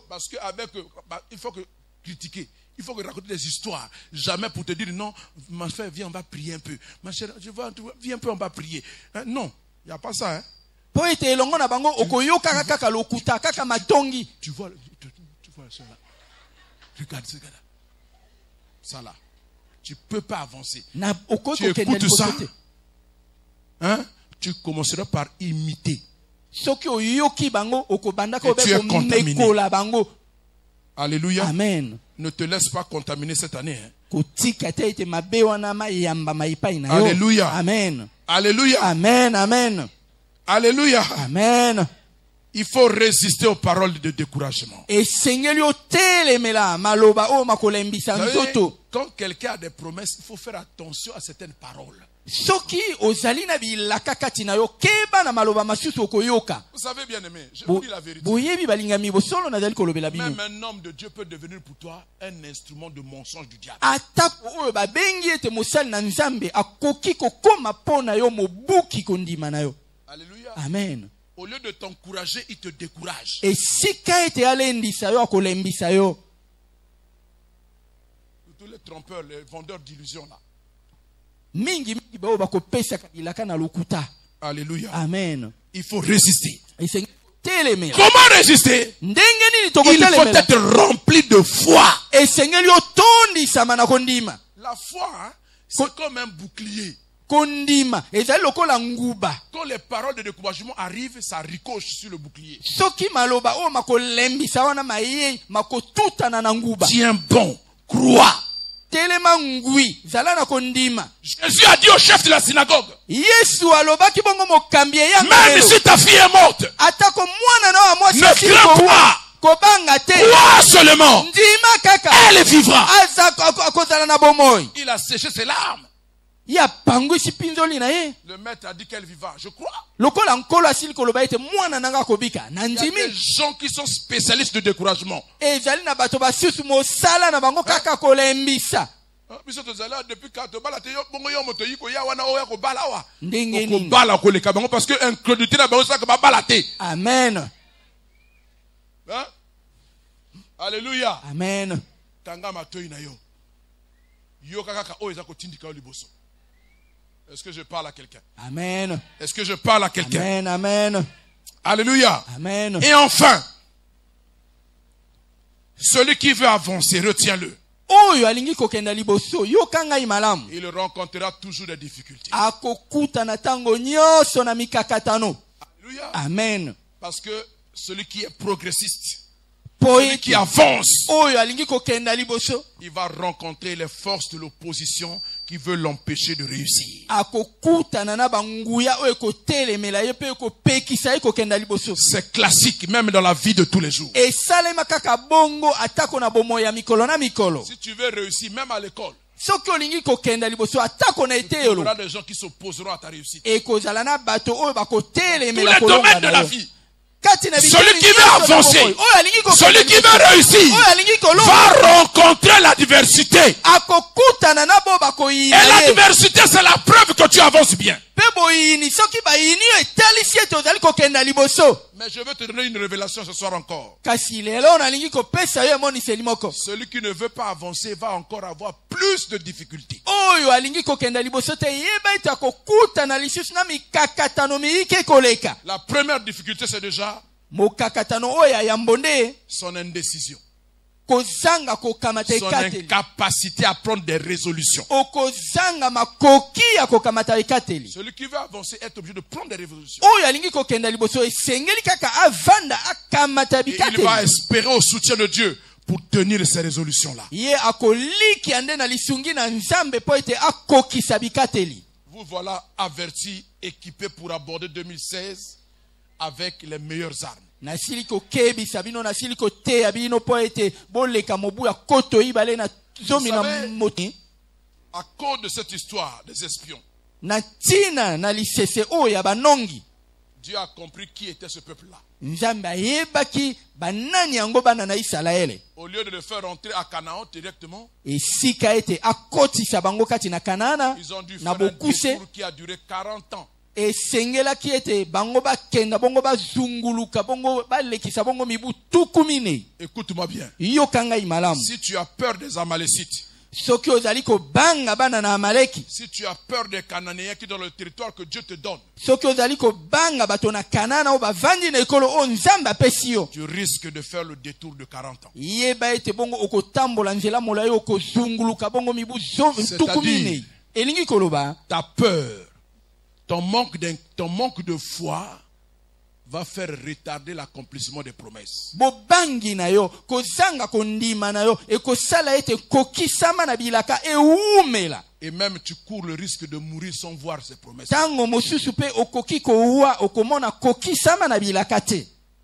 Parce qu'avec eux, il faut que critiquer. Il faut que raconter des histoires. Jamais pour te dire non, ma frère, viens, on va prier un peu. Ma chère, viens un peu, on va prier. Non, il n'y a pas ça. Hein? Tu vois ça là. Regarde ce gars-là. Ça là. Tu ne peux pas avancer. Tu écoutes ça. Hein? Tu commenceras par imiter. Et tu es contaminé. Alléluia. Amen. Ne te laisse pas contaminer cette année. Hein. Alléluia. Amen. Alléluia. Amen. Amen. Alléluia. Amen. Il faut résister aux paroles de découragement. Quand quelqu'un a des promesses, il faut faire attention à certaines paroles. Vous savez bien aimé, je vous dis la vérité. Même un homme de Dieu peut devenir pour toi un instrument de mensonge du diable. Alléluia. Amen. Au lieu de t'encourager, il te décourage. Tous les trompeurs, les vendeurs d'illusions là. Alléluia. Amen. Il faut résister. Comment résister? Il faut être rempli de foi. La foi, hein, c'est comme un bouclier. Quand les paroles de découragement arrivent, ça ricoche sur le bouclier. Tiens bon, crois. Jésus a dit au chef de la synagogue, même si ta fille est morte, ne crains pas, crois seulement, elle vivra. Il a séché ses larmes. Le maître a dit qu'elle vivra. Je crois. Il y a des gens qui sont spécialistes de découragement. Depuis parce que incrédulité Amen. Hein? Alléluia. Amen. Est-ce que je parle à quelqu'un? Amen. Est-ce que je parle à quelqu'un? Amen. Amen. Alléluia. Amen. Et enfin, celui qui veut avancer, retiens-le. Il rencontrera toujours des difficultés. Alléluia. Amen. Parce que celui qui est progressiste, celui qui avance, il va rencontrer les forces de l'opposition qui veulent l'empêcher de réussir. C'est classique même dans la vie de tous les jours. Si tu veux réussir même à l'école, soki olingi kokenda liboso atako na Il y eteyelo aura des gens qui s'opposeront à ta réussite. ekozala na bato oyo Tous bakotelemela les kolonga domaines de na la yo vie. celui qui veut avancer, celui qui veut réussir, va rencontrer l'adversité. Et l'adversité, c'est la preuve que tu avances bien. Mais je veux te donner une révélation ce soir encore. Celui qui ne veut pas avancer va encore avoir plus de difficultés. La première difficulté, c'est déjà son indécision. Son incapacité à prendre des résolutions. Celui qui veut avancer est obligé de prendre des résolutions. Et il va espérer au soutien de Dieu pour tenir ces résolutions-là. Vous voilà avertis, équipés pour aborder 2016 avec les meilleures armes. À cause de cette histoire des espions, Dieu a compris qui était ce peuple-là. Au lieu de le faire rentrer à Canaan directement, ils ont dû faire un détour qui a duré 40 ans. Écoute-moi bien. Si tu as peur des Amalécites, si tu as peur des Cananéens qui sont dans le territoire que Dieu te donne, tu risques de faire le détour de 40 ans. C'est-à-dire, ta peur, ton manque de foi va faire retarder l'accomplissement des promesses. Et même tu cours le risque de mourir sans voir ces promesses.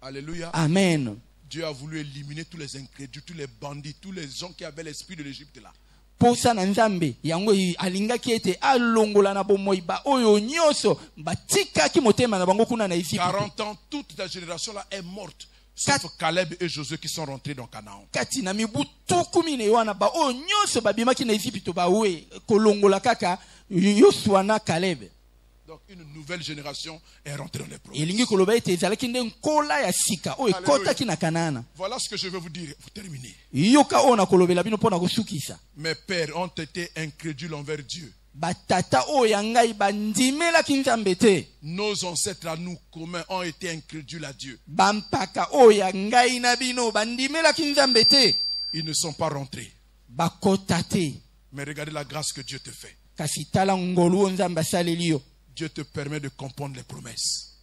Alléluia. Amen. Dieu a voulu éliminer tous les incrédules, tous les bandits, tous les gens qui avaient l'esprit de l'Égypte là. 40 ans, toute ta génération là est morte. Sauf Caleb et Josué qui sont rentrés dans Canaan. Donc une nouvelle génération est rentrée dans les promesses. Voilà ce que je veux vous dire pour terminer. Mes pères ont été incrédules envers Dieu. Nos ancêtres à nous communs ont été incrédules à Dieu. Ils ne sont pas rentrés. Mais regardez la grâce que Dieu te fait. Dieu te permet de comprendre les promesses.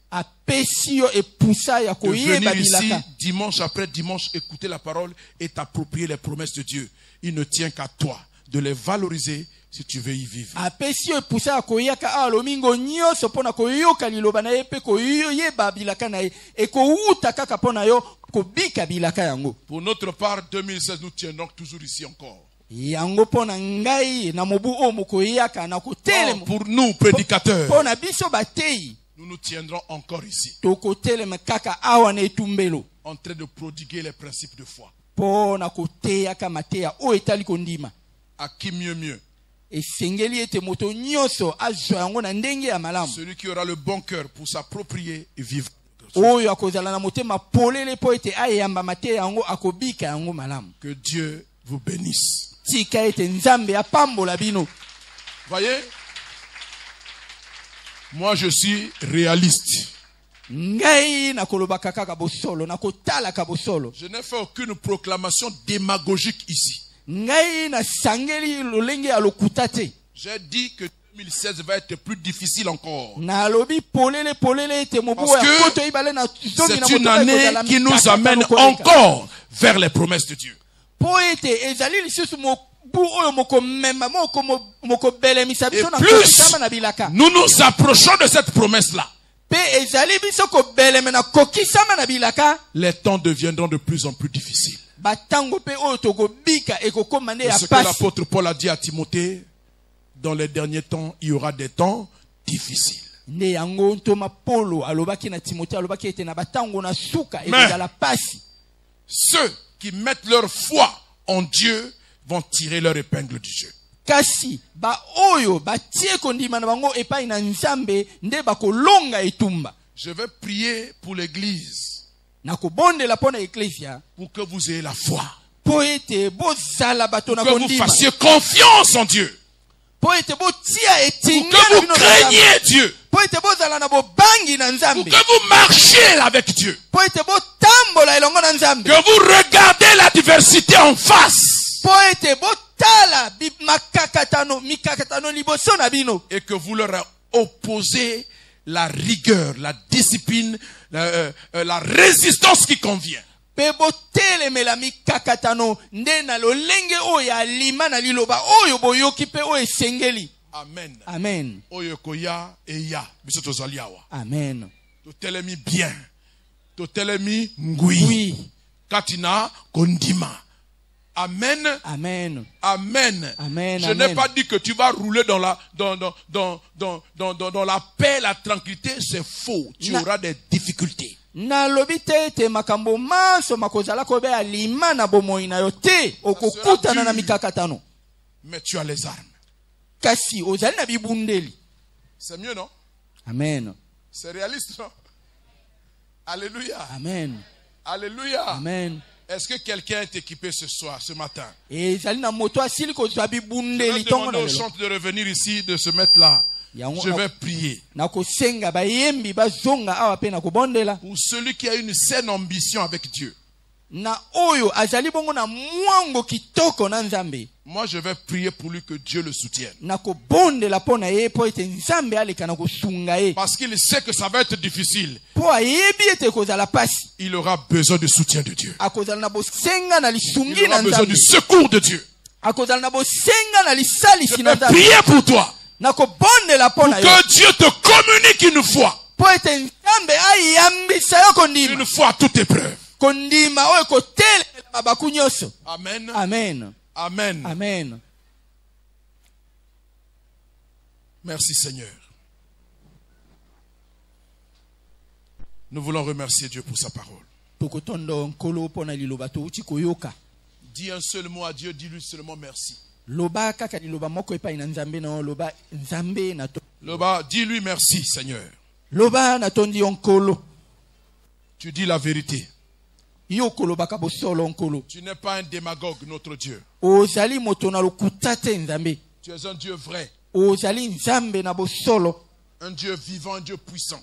De venir ici, dimanche après dimanche, écouter la parole et t'approprier les promesses de Dieu. Il ne tient qu'à toi de les valoriser si tu veux y vivre. Pour notre part, 2016, nous tiendrons toujours ici encore. Pour nous, prédicateurs, nous nous tiendrons encore ici, en train de prodiguer les principes de foi. À qui mieux? Celui qui aura le bon cœur pour s'approprier et vivre. Que Dieu vous bénisse. Voyez, moi je suis réaliste. Je n'ai fait aucune proclamation démagogique ici. J'ai dit que 2016 va être plus difficile encore. Parce que c'est une année qui nous amène encore vers les promesses de Dieu. Et plus nous nous approchons de cette promesse-là, les temps deviendront de plus en plus difficiles. Ce que l'apôtre Paul a dit à Timothée, dans les derniers temps, il y aura des temps difficiles. Mais ceux qui mettent leur foi en Dieu vont tirer leur épingle du jeu. Je vais prier pour l'église pour que vous ayez la foi, pour que vous fassiez confiance en Dieu, pour que vous craigniez Dieu, pour que vous marchiez avec Dieu, que vous regardez la diversité en face et que vous leur opposez la rigueur, la discipline, la résistance qui convient. Amen. Amen. Amen. Totelemi bien. Totelemi ngui. Katina kondima. Amen. Amen. Amen. Amen. Je n'ai pas dit que tu vas rouler dans la paix, la tranquillité. C'est faux. Tu auras des difficultés. Mais tu as les armes. C'est mieux, non? Amen. C'est réaliste, non? Alléluia. Amen. Alléluia. Amen. Est-ce que quelqu'un est équipé ce soir, ce matin? Je vais demander aux chants de revenir ici, de se mettre là. Je vais prier. Pour celui qui a une saine ambition avec Dieu. Moi, je vais prier pour lui que Dieu le soutienne. Parce qu'il sait que ça va être difficile. Il aura besoin du soutien de Dieu. Il aura besoin du secours de Dieu. Je vais prier pour toi. Pour que Dieu te communique une foi. Une foi à toute épreuve. Amen. Amen. Amen. Amen. Merci Seigneur. Nous voulons remercier Dieu pour sa parole. Dis un seul mot à Dieu, dis-lui seulement merci. Loba, dis-lui merci Seigneur. Tu dis la vérité. Tu n'es pas un démagogue, notre Dieu. Tu es un Dieu vrai. Un Dieu vivant, un Dieu puissant.